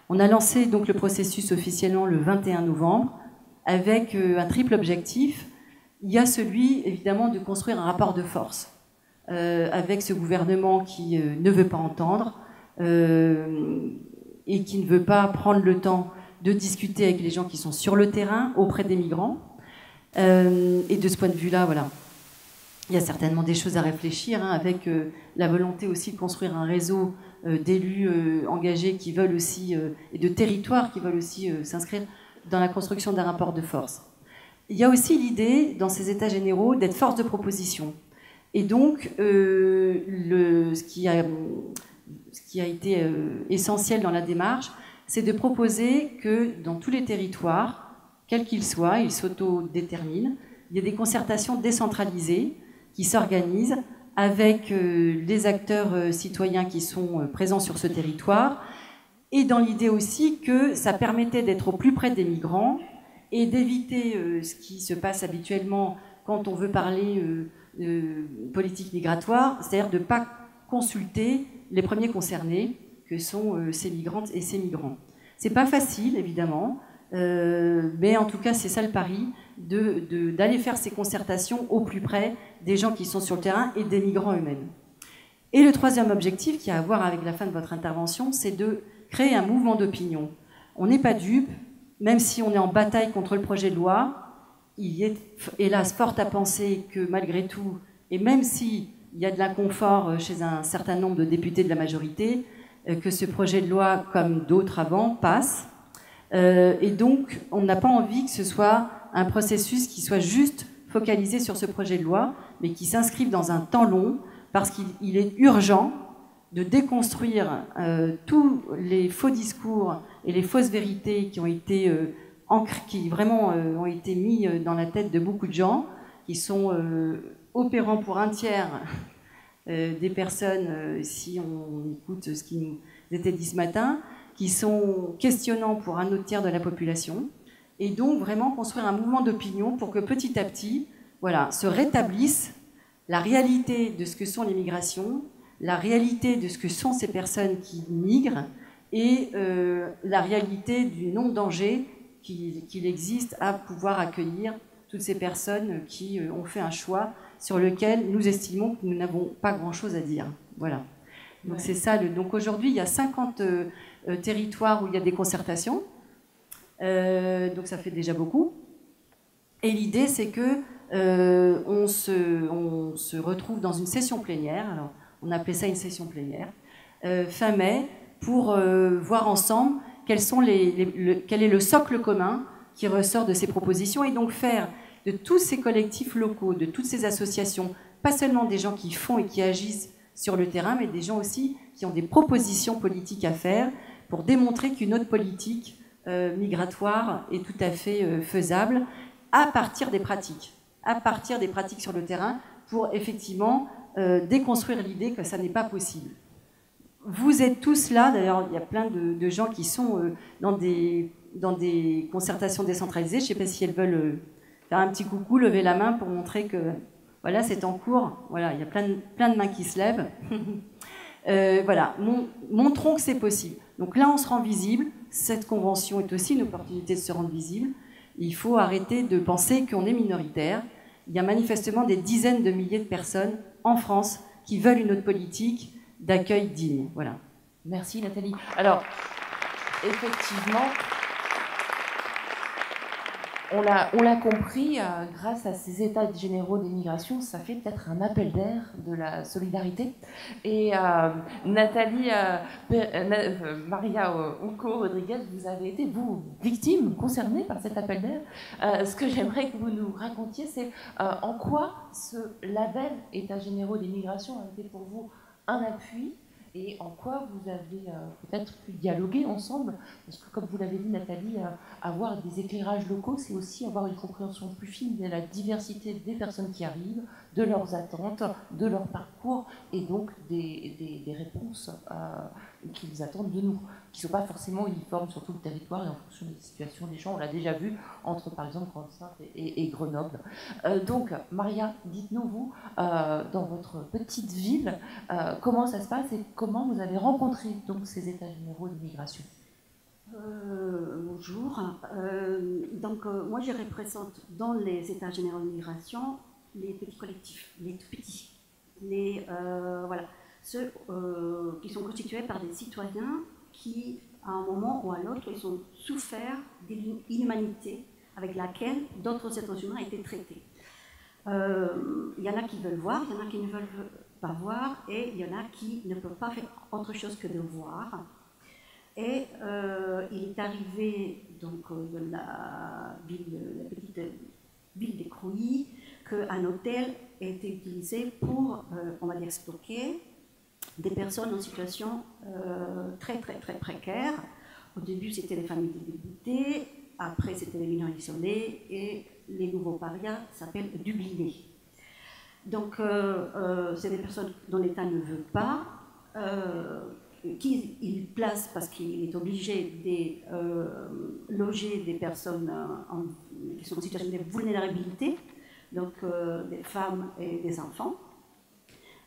On a lancé donc le processus officiellement le 21 novembre avec un triple objectif. Il y a celui, évidemment, de construire un rapport de force avec ce gouvernement qui ne veut pas entendre et qui ne veut pas prendre le temps de discuter avec les gens qui sont sur le terrain, auprès des migrants. Et de ce point de vue-là, voilà, il y a certainement des choses à réfléchir, avec la volonté aussi de construire un réseau d'élus engagés qui veulent aussi, et de territoires qui veulent aussi s'inscrire dans la construction d'un rapport de force. Il y a aussi l'idée, dans ces états généraux, d'être force de proposition. Et donc, ce qui a été essentiel dans la démarche, c'est de proposer que dans tous les territoires, quels qu'ils soient, ils s'autodéterminent, il y a des concertations décentralisées qui s'organisent avec les acteurs citoyens qui sont présents sur ce territoire, et dans l'idée aussi que ça permettait d'être au plus près des migrants et d'éviter ce qui se passe habituellement quand on veut parler politique migratoire, c'est-à-dire de ne pas consulter les premiers concernés, que sont ces migrantes et ces migrants. C'est pas facile, évidemment, mais en tout cas, c'est ça le pari, d'aller faire ces concertations au plus près des gens qui sont sur le terrain et des migrants eux-mêmes. Et le troisième objectif, qui a à voir avec la fin de votre intervention, c'est de créer un mouvement d'opinion. On n'est pas dupe, même si on est en bataille contre le projet de loi, il est hélas fort à penser que malgré tout, et même s'il y a de l'inconfort chez un certain nombre de députés de la majorité, que ce projet de loi, comme d'autres avant, passe. Et donc, on n'a pas envie que ce soit un processus qui soit juste focalisé sur ce projet de loi, mais qui s'inscrive dans un temps long, parce qu'il est urgent de déconstruire tous les faux discours et les fausses vérités qui ont été qui vraiment ont été mis dans la tête de beaucoup de gens, qui sont opérants pour un tiers des personnes, si on écoute ce qui nous était dit ce matin, qui sont questionnants pour un autre tiers de la population, et donc vraiment construire un mouvement d'opinion pour que petit à petit, voilà, se rétablisse la réalité de ce que sont les migrations, la réalité de ce que sont ces personnes qui migrent, et la réalité du non-danger qu'il existe à pouvoir accueillir toutes ces personnes qui ont fait un choix sur lequel nous estimons que nous n'avons pas grand-chose à dire. Voilà. Donc c'est ça. Donc aujourd'hui, il y a 50 territoires où il y a des concertations. Donc ça fait déjà beaucoup. Et l'idée, c'est que on se retrouve dans une session plénière. Alors, on appelait ça une session plénière fin mai pour voir ensemble quel est le socle commun qui ressort de ces propositions, et donc faire de tous ces collectifs locaux, de toutes ces associations, pas seulement des gens qui font et qui agissent sur le terrain, mais des gens aussi qui ont des propositions politiques à faire pour démontrer qu'une autre politique migratoire est tout à fait faisable à partir des pratiques sur le terrain, pour effectivement déconstruire l'idée que ça n'est pas possible. Vous êtes tous là, d'ailleurs il y a plein de gens qui sont dans des concertations décentralisées. Je ne sais pas si elles veulent faire un petit coucou, lever la main pour montrer que voilà, c'est en cours. Voilà, il y a plein de mains qui se lèvent. Voilà, montrons que c'est possible. Donc là, on se rend visible. Cette convention est aussi une opportunité de se rendre visible. Il faut arrêter de penser qu'on est minoritaire. Il y a manifestement des dizaines de milliers de personnes en France qui veulent une autre politique d'accueil digne. Voilà. Merci Nathalie. Alors, effectivement, on l'a compris, grâce à ces états généraux des migrations, ça fait peut-être un appel d'air de la solidarité. Et Nathalie, Maria Unco Rodriguez, vous avez été, vous, victime, concernée par cet appel d'air. Ce que j'aimerais que vous nous racontiez, c'est en quoi ce label états généraux des migrations a été pour vous un appui, et en quoi vous avez peut-être pu dialoguer ensemble, parce que comme vous l'avez dit Nathalie, avoir des éclairages locaux, c'est aussi avoir une compréhension plus fine de la diversité des personnes qui arrivent, de leurs attentes, de leur parcours, et donc des réponses qu'ils attendent de nous, qui ne sont pas forcément uniformes sur tout le territoire et en fonction des situations des gens. On l'a déjà vu entre, par exemple, Grande-Synthe et Grenoble. Donc, Maria, dites-nous, vous, dans votre petite ville, comment ça se passe et comment vous avez rencontré donc, ces états généraux d'immigration? Bonjour. Moi, je représente dans les états généraux d'immigration les petits collectifs, les tout petits, voilà, ceux qui sont constitués par des citoyens qui, à un moment ou à l'autre, ils ont souffert de l'inhumanité avec laquelle d'autres êtres humains étaient traités. Il y en a qui veulent voir, il y en a qui ne veulent pas voir, et il y en a qui ne peuvent pas faire autre chose que de voir. Et il est arrivé donc, de la petite ville d'Écrouy qu'un hôtel ait été utilisé pour, on va dire, stocker des personnes en situation très précaire. Au début, c'était les familles débutées, après, c'était les mineurs isolés, et les nouveaux parias s'appellent dublinés. Donc, c'est des personnes dont l'État ne veut pas, qu'il place parce qu'il est obligé de loger des personnes qui sont en situation de vulnérabilité, donc des femmes et des enfants,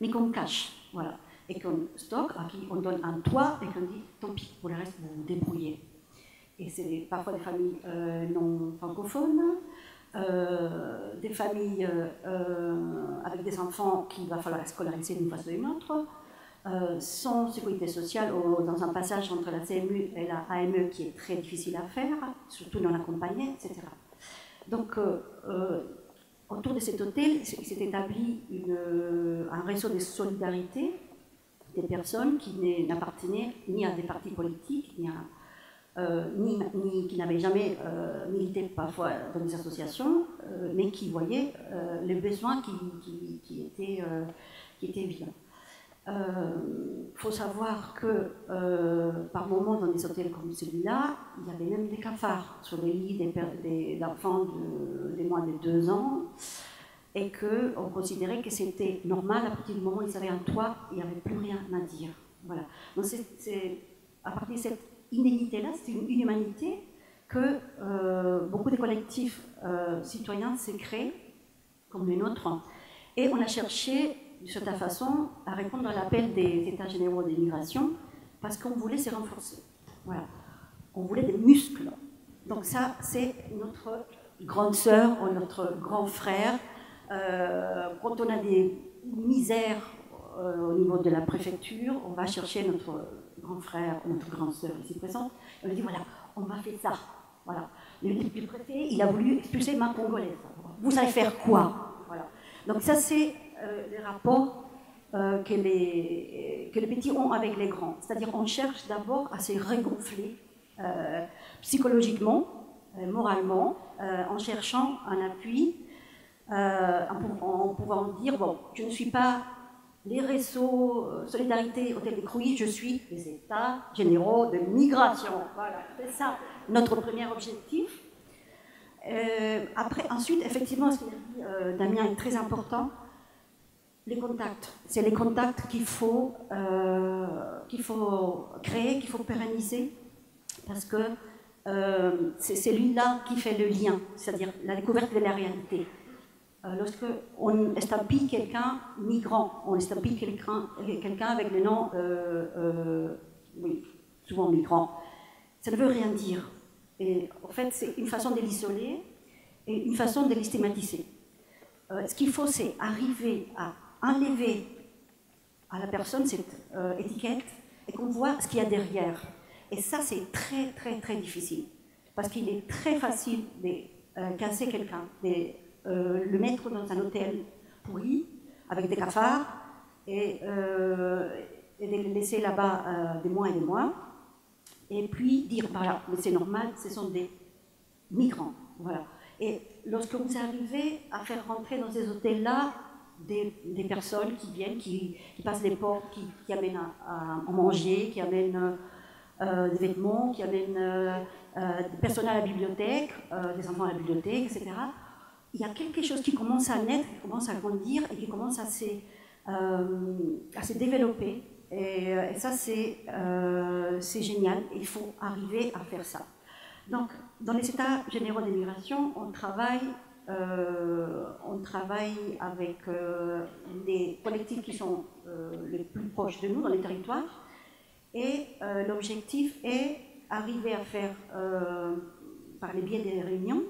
mais qu'on cache, voilà, et qu'on stocke, à qui on donne un toit et qu'on dit tant pis, pour le reste vous vous débrouillez. Et c'est parfois des familles non francophones, des familles avec des enfants qu'il va falloir scolariser d'une façon ou d'une autre, sans sécurité sociale, dans un passage entre la CMU et la AME qui est très difficile à faire, surtout non accompagné, etc. Donc, autour de cet hôtel, il s'est établi un réseau de solidarité des personnes qui n'appartenaient ni à des partis politiques, ni qui n'avaient jamais milité parfois dans des associations, mais qui voyaient les besoins qui étaient évidents. Faut savoir que par moments dans des hôtels comme celui-là, il y avait même des cafards sur les lits d'enfants de moins de 2 ans, et qu'on considérait que c'était normal à partir du moment où ils avaient un toit, il n'y avait plus rien à dire. Voilà. Donc c'est à partir de cette inhumanité-là, c'est une inhumanité que beaucoup de collectifs citoyens s'est créé, comme le nôtre, et on a cherché de cette façon à répondre à l'appel des États généraux des migrations parce qu'on voulait se renforcer. Voilà. On voulait des muscles. Donc ça, c'est notre grande sœur ou notre grand frère. Quand on a des misères au niveau de la préfecture, on va chercher notre grand frère ou notre grande sœur ici présente. On lui dit voilà, on va faire ça. Voilà. Le préfet, il a voulu expulser ma Congolaise. Vous allez faire quoi? Voilà. Donc ça, c'est les rapports que les petits ont avec les grands. C'est-à-dire qu'on cherche d'abord à se régonfler psychologiquement, moralement, en cherchant un appui, en pouvant dire, bon, je ne suis pas les réseaux Solidarité Hôtel des Crouy, je suis les États généraux de migration. Voilà, c'est ça notre premier objectif. Ensuite, effectivement, ce que dit Damien est très important. Les contacts. C'est les contacts qu'il faut créer, qu'il faut pérenniser, parce que c'est celui-là qui fait le lien, c'est-à-dire la découverte de la réalité. Lorsque on estampille quelqu'un migrant, on estampille quelqu'un avec le nom, oui, souvent migrant, ça ne veut rien dire. Et en fait, c'est une façon de l'isoler et une façon de le stigmatiser. Ce qu'il faut, c'est arriver à enlever à la personne cette étiquette et qu'on voit ce qu'il y a derrière. Et ça, c'est très, très, très difficile. Parce qu'il est très facile de casser quelqu'un, de le mettre dans un hôtel pourri, avec des cafards, et de le laisser là-bas des mois et des mois, et puis dire, voilà, mais c'est normal, ce sont des migrants. Voilà. Et lorsque vous arrivez à faire rentrer dans ces hôtels-là des personnes qui viennent, qui passent les portes, qui amènent à manger, qui amènent des vêtements, qui amènent des personnes à la bibliothèque, des enfants à la bibliothèque, etc. Il y a quelque chose qui commence à naître, qui commence à grandir et qui commence à se développer. Et ça, c'est génial. Il faut arriver à faire ça. Donc, dans les États généraux des migrations, on travaille avec les collectifs qui sont les plus proches de nous, dans les territoires. Et l'objectif est arriver à faire, par les biais des réunions,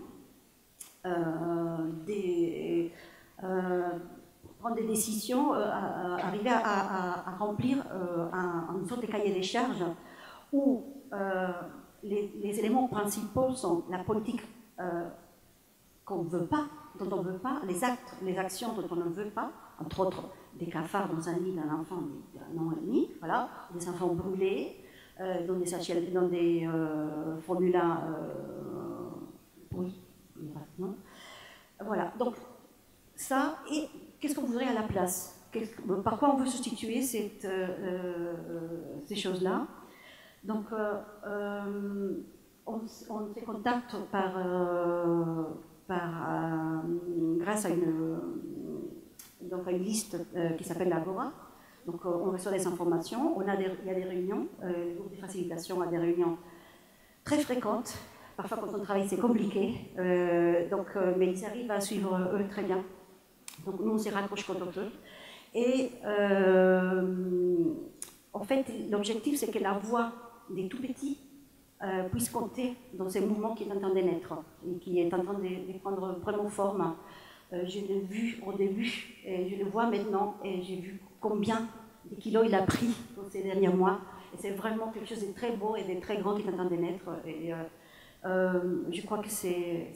prendre des décisions, arriver à remplir une sorte de cahier des charges où les éléments principaux sont la politique qu'on ne veut pas, dont on ne veut pas, les actions dont on ne veut pas, entre autres des cafards dans un lit d'un enfant d'un an et demi, voilà, des enfants brûlés, dans des formulaires pourris, non. Voilà, donc ça, et qu'est-ce qu'on voudrait à la place? Par quoi on veut substituer ces choses-là? Donc, on se contacte grâce à une liste qui s'appelle l'Agora. Donc, on reçoit des informations, il y a des réunions, le groupe de facilitation a des réunions très fréquentes. Parfois, quand on travaille, c'est compliqué, mais ils arrivent à suivre eux très bien. Donc, nous, on s'y raccroche quand on peut. Et en fait, l'objectif, c'est que la voix des tout petits puisse compter dans ces mouvements qui est en train de naître et qui est en train de prendre vraiment forme. Je l'ai vu au début, et je le vois maintenant, et j'ai vu combien de kilos il a pris dans ces derniers mois. Et c'est vraiment quelque chose de très beau et de très grand qui est en train de naître. Et je crois que c'est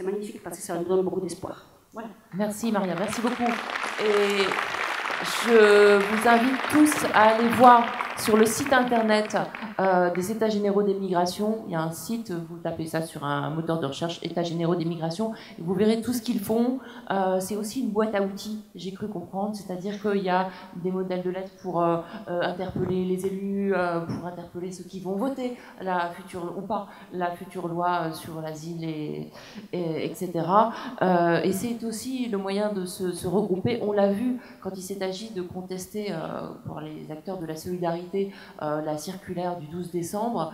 magnifique parce que ça nous donne beaucoup d'espoir. Voilà. Merci Maria, merci beaucoup. Et je vous invite tous à aller voir sur le site internet des États généraux des migrations. Il y a un site, vous tapez ça sur un moteur de recherche, États généraux des migrations, et vous verrez tout ce qu'ils font. C'est aussi une boîte à outils, j'ai cru comprendre, c'est-à-dire qu'il y a des modèles de lettres pour interpeller les élus, pour interpeller ceux qui vont voter la future loi sur l'asile, etc. Et c'est aussi le moyen de se regrouper. On l'a vu quand il s'est agi de contester pour les acteurs de la solidarité solidarité, la circulaire du 12 décembre,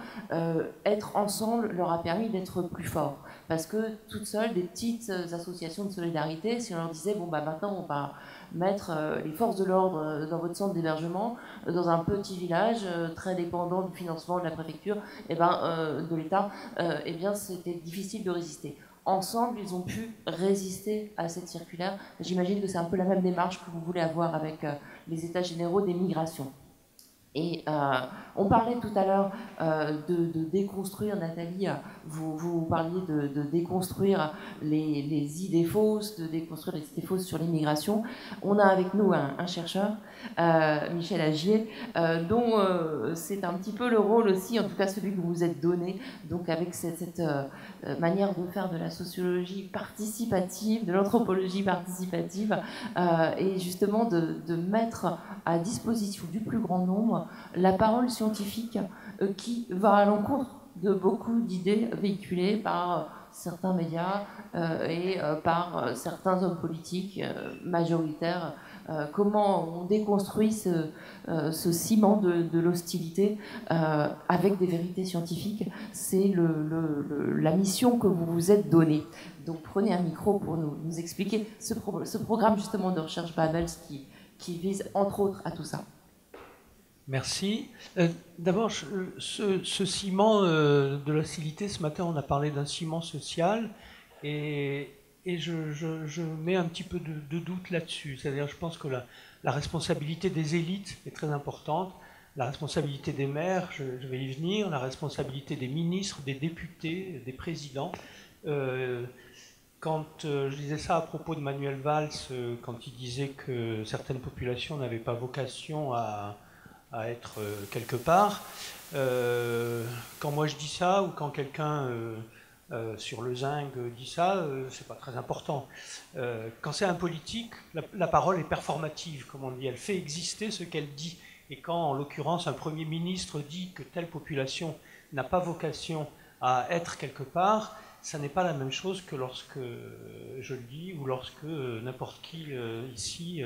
être ensemble leur a permis d'être plus forts. Parce que toutes seules, des petites associations de solidarité, si on leur disait, bon, bah, maintenant on va mettre les forces de l'ordre dans votre centre d'hébergement, dans un petit village très dépendant du financement de la préfecture, et de l'État, eh bien c'était difficile de résister. Ensemble, ils ont pu résister à cette circulaire. J'imagine que c'est un peu la même démarche que vous voulez avoir avec les États généraux des migrations. Et on parlait tout à l'heure de déconstruire, Nathalie, vous parliez de déconstruire les idées fausses, de déconstruire les idées fausses sur l'immigration. On a avec nous un chercheur, Michel Agier, dont c'est un petit peu le rôle aussi, en tout cas celui que vous vous êtes donné, donc avec cette manière de faire de la sociologie participative, de l'anthropologie participative, et justement de mettre à disposition du plus grand nombre la parole scientifique qui va à l'encontre de beaucoup d'idées véhiculées par certains médias et par certains hommes politiques majoritaires. Comment on déconstruit ce ciment de l'hostilité avec des vérités scientifiques, c'est la mission que vous vous êtes donnée. Donc prenez un micro pour nous expliquer ce programme justement de recherche Babels qui vise entre autres à tout ça. Merci. D'abord, ce ciment de l'hostilité, ce matin on a parlé d'un ciment social et je mets un petit peu de doute là-dessus. C'est-à-dire je pense que la responsabilité des élites est très importante, la responsabilité des maires, je vais y venir, la responsabilité des ministres, des députés, des présidents. Quand je disais ça à propos de Manuel Valls, quand il disait que certaines populations n'avaient pas vocation à être quelque part. Quand moi je dis ça, ou quand quelqu'un sur le zinc dit ça, c'est pas très important. Quand c'est un politique, la parole est performative, comme on dit, elle fait exister ce qu'elle dit. Et quand, en l'occurrence, un Premier ministre dit que telle population n'a pas vocation à être quelque part, ça n'est pas la même chose que lorsque je le dis, ou lorsque n'importe qui ici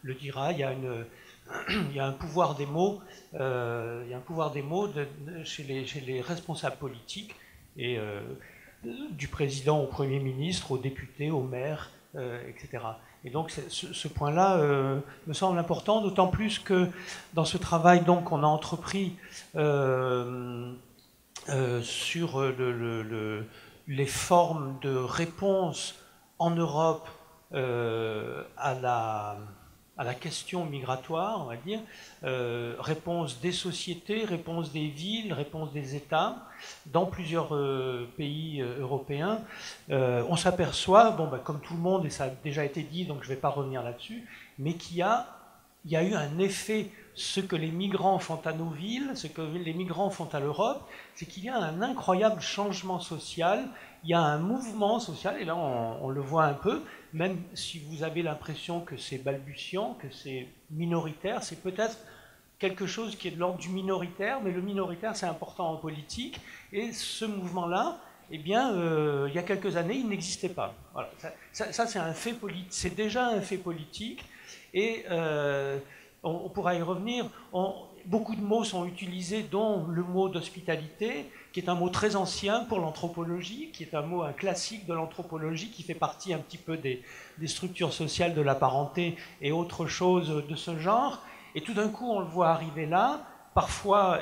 le dira. Il y a un pouvoir des mots, chez les responsables politiques, et du président au Premier ministre, aux députés, aux maires, etc. Et donc ce point-là me semble important, d'autant plus que dans ce travail qu'on a entrepris sur les formes de réponse en Europe à la question migratoire, on va dire, réponse des sociétés, réponse des villes, réponse des États, dans plusieurs pays européens, on s'aperçoit, comme tout le monde, et ça a déjà été dit, donc je ne vais pas revenir là-dessus, mais qu'il y a eu un effet, ce que les migrants font à nos villes, ce que les migrants font à l'Europe, c'est qu'il y a un incroyable changement social, il y a un mouvement social, et là on le voit un peu, même si vous avez l'impression que c'est balbutiant, que c'est minoritaire, c'est peut-être quelque chose qui est de l'ordre du minoritaire, mais le minoritaire c'est important en politique, et ce mouvement-là, eh bien, il y a quelques années, il n'existait pas. Voilà. Ça c'est un fait politique, c'est déjà un fait politique, et on pourra y revenir. Beaucoup de mots sont utilisés, dont le mot d'hospitalité, qui est un mot très ancien pour l'anthropologie, qui est un classique de l'anthropologie, qui fait partie un petit peu des structures sociales de la parenté et autre chose de ce genre. Et tout d'un coup, on le voit arriver là, parfois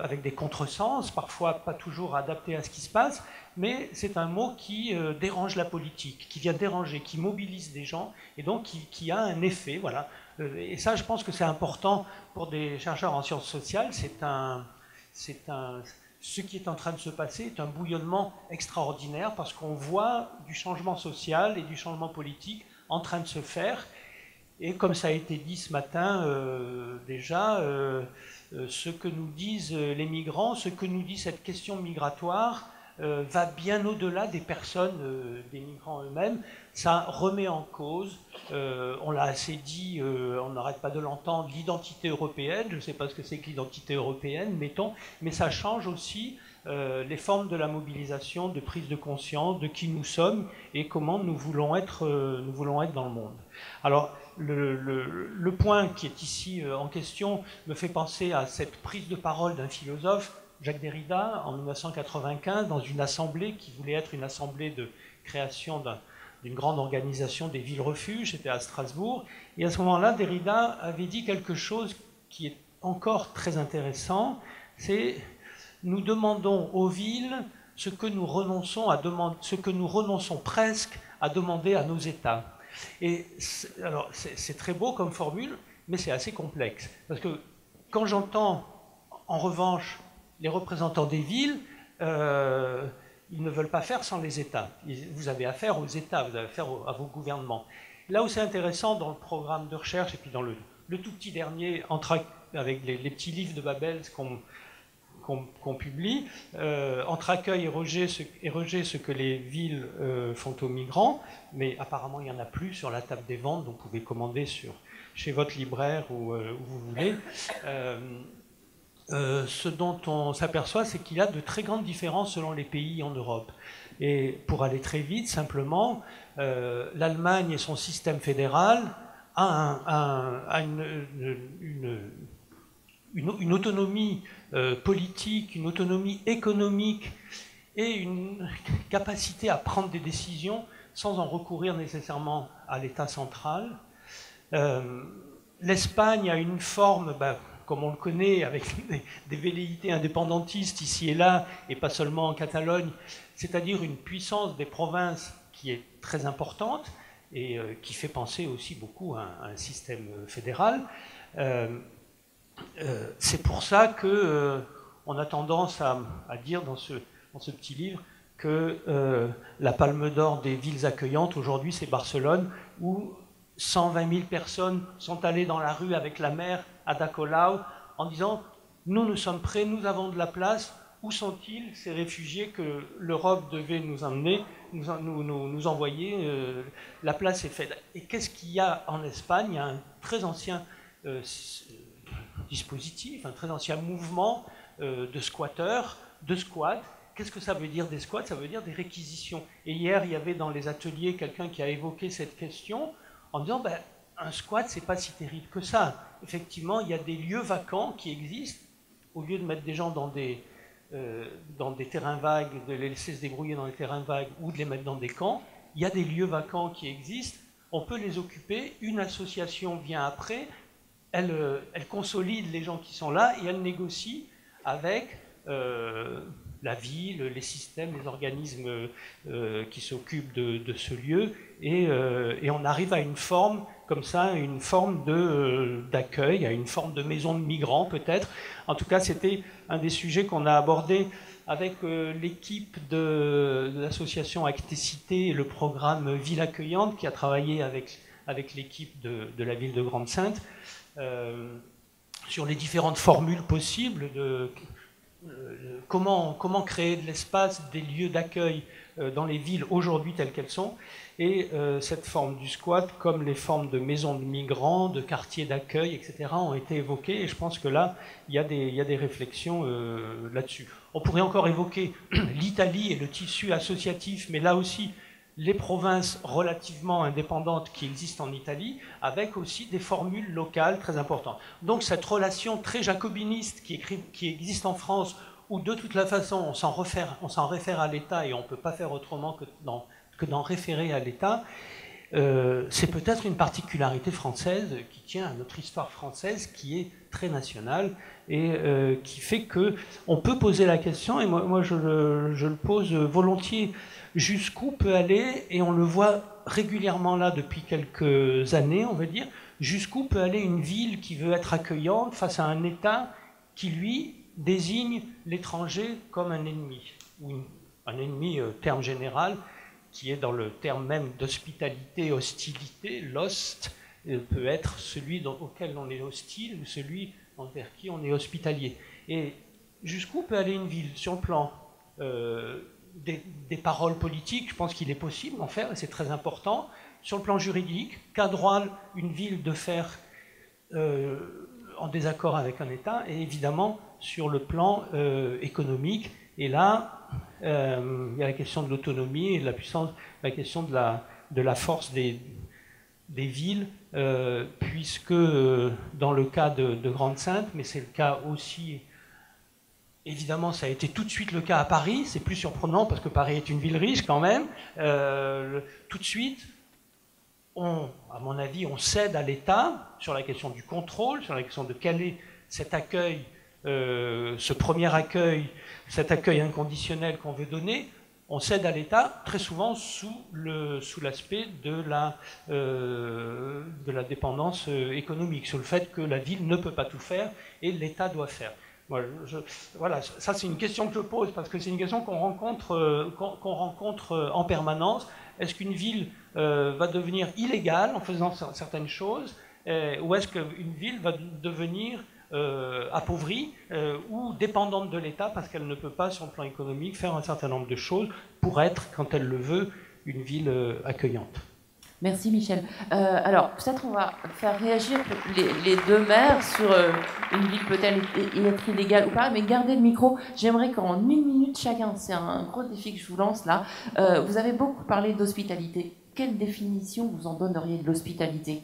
avec des contresens, parfois pas toujours adapté à ce qui se passe, mais c'est un mot qui dérange la politique, qui vient déranger, qui mobilise des gens, et donc qui a un effet, voilà. Et ça, je pense que c'est important pour des chercheurs en sciences sociales. Ce qui est en train de se passer est un bouillonnement extraordinaire parce qu'on voit du changement social et du changement politique en train de se faire. Et comme ça a été dit ce matin déjà, ce que nous disent les migrants, ce que nous dit cette question migratoire, va bien au-delà des personnes, des migrants eux-mêmes. Ça remet en cause, on l'a assez dit, on n'arrête pas de l'entendre, l'identité européenne. Je ne sais pas ce que c'est que l'identité européenne, mettons, mais ça change aussi les formes de la mobilisation, de prise de conscience, de qui nous sommes et comment nous voulons être dans le monde. Alors, le point qui est ici en question me fait penser à cette prise de parole d'un philosophe, Jacques Derrida, en 1995, dans une assemblée qui voulait être une assemblée de création d'une grande organisation des villes-refuges, c'était à Strasbourg, et à ce moment-là, Derrida avait dit quelque chose qui est encore très intéressant, c'est « nous demandons aux villes ce que nous renonçons presque à demander à nos États ». Et alors, c'est très beau comme formule, mais c'est assez complexe. Parce que quand j'entends, en revanche, les représentants des villes, ils ne veulent pas faire sans les États. Vous avez affaire aux États, vous avez affaire à vos gouvernements. Là où c'est intéressant dans le programme de recherche, et puis dans le tout petit dernier, avec les petits livres de Babel qu'on publie, entre accueil et rejet, ce que les villes font aux migrants, mais apparemment il n'y en a plus sur la table des ventes, donc vous pouvez commander chez votre libraire où vous voulez. Ce dont on s'aperçoit, c'est qu'il y a de très grandes différences selon les pays en Europe. Et pour aller très vite, simplement, l'Allemagne et son système fédéral a une autonomie politique, une autonomie économique et une capacité à prendre des décisions sans en recourir nécessairement à l'État central. L'Espagne a une forme, comme on le connaît, avec des velléités indépendantistes ici et là, et pas seulement en Catalogne, c'est-à-dire une puissance des provinces qui est très importante et qui fait penser aussi beaucoup à un système fédéral. C'est pour ça qu'on a tendance à dire dans ce petit livre que la palme d'or des villes accueillantes aujourd'hui c'est Barcelone, où 120 000 personnes sont allées dans la rue avec la maire Ada Colau en disant « nous sommes prêts, nous avons de la place, où sont-ils ces réfugiés que l'Europe devait nous emmener, nous envoyer, la place est faite ». Et qu'est-ce qu'il y a en Espagne? Il y a un très ancien dispositif, un très ancien mouvement de squatteurs, de squats. Qu'est-ce que ça veut dire des squats? Ça veut dire des réquisitions. Et hier, il y avait dans les ateliers quelqu'un qui a évoqué cette question en disant un squat, c'est pas si terrible que ça. Effectivement, il y a des lieux vacants qui existent. Au lieu de mettre des gens dans des terrains vagues, de les laisser se débrouiller dans les terrains vagues ou de les mettre dans des camps, il y a des lieux vacants qui existent. On peut les occuper. Une association vient après. Elle consolide les gens qui sont là et elle négocie avec la ville, les systèmes, les organismes qui s'occupent de ce lieu et on arrive à une forme comme ça, une forme d'accueil, à une forme de maison de migrants peut-être. En tout cas, c'était un des sujets qu'on a abordé avec l'équipe de l'association Actécité et le programme Ville accueillante qui a travaillé avec l'équipe de la ville de Grande-Synthe sur les différentes formules possibles de comment créer de l'espace, des lieux d'accueil dans les villes aujourd'hui telles qu'elles sont, et cette forme du squat, comme les formes de maisons de migrants, de quartiers d'accueil, etc., ont été évoquées, et je pense que là, il y a des réflexions là-dessus. On pourrait encore évoquer l'Italie et le tissu associatif, mais là aussi, les provinces relativement indépendantes qui existent en Italie, avec aussi des formules locales très importantes. Donc cette relation très jacobiniste qui existe en France, où de toute la façon on s'en réfère à l'État et on ne peut pas faire autrement que d'en référer à l'État, c'est peut-être une particularité française qui tient à notre histoire française, qui est très nationale et qui fait qu'on peut poser la question, et moi je le pose volontiers, jusqu'où peut aller, et on le voit régulièrement là depuis quelques années, on va dire, jusqu'où peut aller une ville qui veut être accueillante face à un État qui, lui, désigne l'étranger comme un ennemi, ou un ennemi, terme général, qui est dans le terme même d'hospitalité, hostilité, l'host peut être celui auquel on est hostile ou celui envers qui on est hospitalier. Et jusqu'où peut aller une ville sur le plan des paroles politiques? Je pense qu'il est possible d'en faire, et c'est très important. Sur le plan juridique, qu'a droit une ville de faire en désaccord avec un État, et évidemment sur le plan économique. Et là, il y a la question de l'autonomie et de la puissance, la question de la force des villes, puisque dans le cas de Grande-Synthe, mais c'est le cas aussi, évidemment ça a été tout de suite le cas à Paris, c'est plus surprenant parce que Paris est une ville riche quand même, tout de suite, à mon avis, on cède à l'État sur la question du contrôle, sur la question de quel est cet accueil, ce premier accueil, cet accueil inconditionnel qu'on veut donner. On cède à l'État très souvent sous l'aspect de la dépendance économique, sur le fait que la ville ne peut pas tout faire et l'État doit faire. Voilà, ça c'est une question que je pose parce que c'est une question qu'on rencontre en permanence. Est-ce qu'une ville va devenir illégale en faisant certaines choses, ou est-ce qu'une ville va devenir appauvrie ou dépendante de l'État parce qu'elle ne peut pas, sur le plan économique, faire un certain nombre de choses pour être, quand elle le veut, une ville accueillante. Merci Michel. Alors, peut-être on va faire réagir les deux maires sur une ville peut-elle être illégale ou pas, mais gardez le micro. J'aimerais qu'en 1 minute chacun, c'est un gros défi que je vous lance là, vous avez beaucoup parlé d'hospitalité. Quelle définition vous en donneriez de l'hospitalité?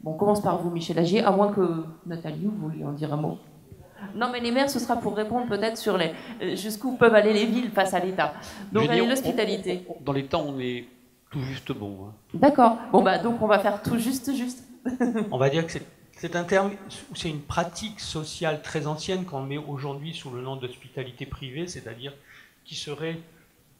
Bon, on commence par vous, Michel Agier, à moins que Nathalie, vous vouliez en dire un mot. Non, mais les maires, ce sera pour répondre peut-être sur jusqu'où peuvent aller les villes face à l'État. Donc, allez, l'hospitalité. Dans les temps, on est tout juste bon. Hein. D'accord. Bon, bah, donc, on va faire tout juste. On va dire que c'est un terme, c'est une pratique sociale très ancienne qu'on met aujourd'hui sous le nom d'hospitalité privée, c'est-à-dire qui serait,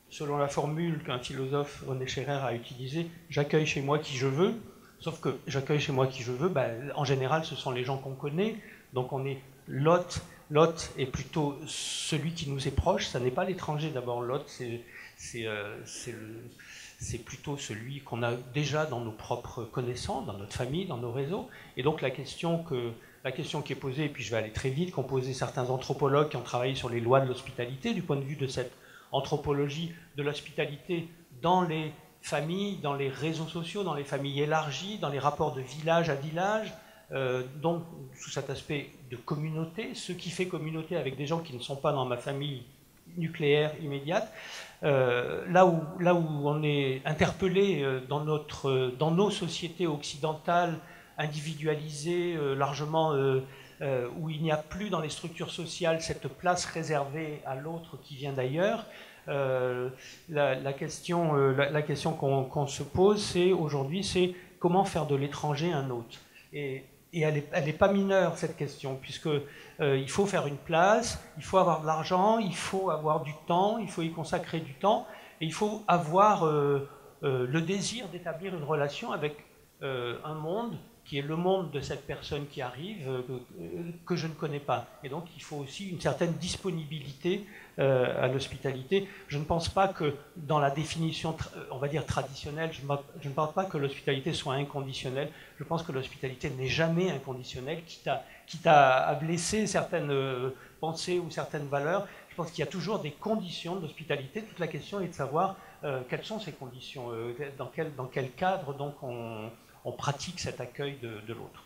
selon la formule qu'un philosophe, René Scherrer, a utilisée, j'accueille chez moi qui je veux. Sauf que j'accueille chez moi qui je veux, en général, ce sont les gens qu'on connaît. Donc on est l'hôte. L'hôte est plutôt celui qui nous est proche. Ça n'est pas l'étranger d'abord. L'hôte, c'est plutôt celui qu'on a déjà dans nos propres connaissances, dans notre famille, dans nos réseaux. Et donc la question qui est posée, et puis je vais aller très vite, qu'ont posé certains anthropologues qui ont travaillé sur les lois de l'hospitalité, du point de vue de cette anthropologie de l'hospitalité dans les familles, dans les réseaux sociaux, dans les familles élargies, dans les rapports de village à village, donc sous cet aspect de communauté, ce qui fait communauté avec des gens qui ne sont pas dans ma famille nucléaire immédiate, là où on est interpellé dans nos sociétés occidentales individualisées, largement où il n'y a plus dans les structures sociales cette place réservée à l'autre qui vient d'ailleurs. La question qu'on se pose aujourd'hui, c'est comment faire de l'étranger un hôte. Et elle n'est pas mineure, cette question, puisque il faut faire une place, il faut avoir de l'argent, il faut avoir du temps, il faut y consacrer du temps, et il faut avoir le désir d'établir une relation avec un monde qui est le monde de cette personne qui arrive, que je ne connais pas. Et donc, il faut aussi une certaine disponibilité à l'hospitalité. Je ne pense pas que dans la définition, on va dire traditionnelle, je ne pense pas que l'hospitalité soit inconditionnelle. Je pense que l'hospitalité n'est jamais inconditionnelle, quitte à blesser certaines pensées ou certaines valeurs. Je pense qu'il y a toujours des conditions d'hospitalité. Toute la question est de savoir quelles sont ces conditions, dans quel cadre donc on pratique cet accueil de l'autre.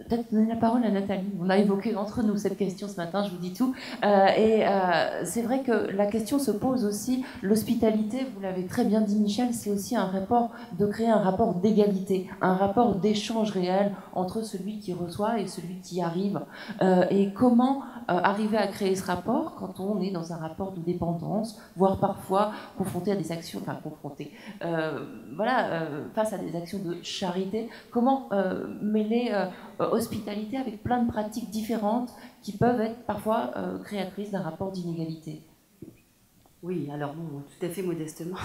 Peut-être donner la parole à Nathalie. On a évoqué entre nous cette question ce matin, je vous dis tout. C'est vrai que la question se pose aussi, l'hospitalité, vous l'avez très bien dit Michel, c'est aussi de créer un rapport d'égalité, un rapport d'échange réel entre celui qui reçoit et celui qui arrive. Et comment arriver à créer ce rapport quand on est dans un rapport de dépendance, voire parfois confronté à des actions, face à des actions de charité. Comment mêler hospitalité avec plein de pratiques différentes qui peuvent être parfois créatrices d'un rapport d'inégalité? Oui, alors bon, tout à fait modestement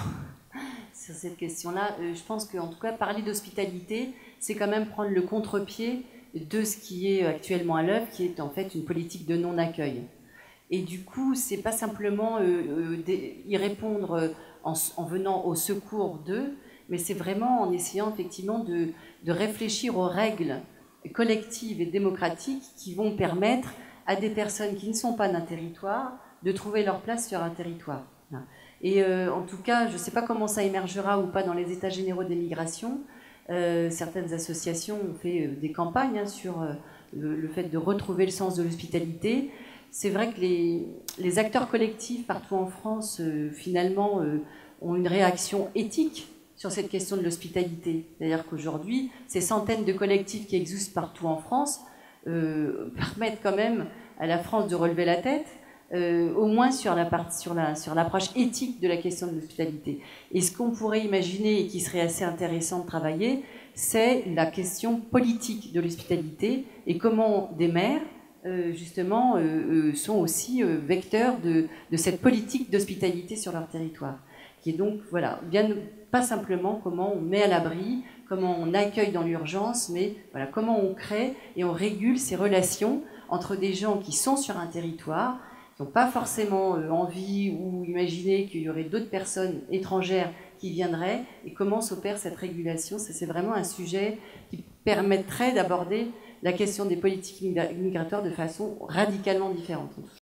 sur cette question-là, je pense qu'en tout cas parler d'hospitalité, c'est quand même prendre le contre-pied de ce qui est actuellement à l'œuvre, qui est en fait une politique de non-accueil. Et du coup, c'est pas simplement y répondre en venant au secours d'eux, mais c'est vraiment en essayant effectivement de réfléchir aux règles collectives et démocratiques qui vont permettre à des personnes qui ne sont pas d'un territoire de trouver leur place sur un territoire. Et en tout cas, je ne sais pas comment ça émergera ou pas dans les états généraux des migrations. Certaines associations ont fait des campagnes sur le fait de retrouver le sens de l'hospitalité. C'est vrai que les acteurs collectifs partout en France, finalement, ont une réaction éthique sur cette question de l'hospitalité. C'est-à-dire qu'aujourd'hui, ces centaines de collectifs qui existent partout en France permettent quand même à la France de relever la tête, au moins sur l'approche éthique de la question de l'hospitalité. Et ce qu'on pourrait imaginer et qui serait assez intéressant de travailler, c'est la question politique de l'hospitalité et comment des maires, justement, sont aussi vecteurs de cette politique d'hospitalité sur leur territoire. Qui est donc, voilà, bien pas simplement comment on met à l'abri, comment on accueille dans l'urgence, mais voilà, comment on crée et on régule ces relations entre des gens qui sont sur un territoire, qui n'ont pas forcément envie ou imaginer qu'il y aurait d'autres personnes étrangères qui viendraient, et comment s'opère cette régulation. C'est vraiment un sujet qui permettrait d'aborder la question des politiques migratoires de façon radicalement différente.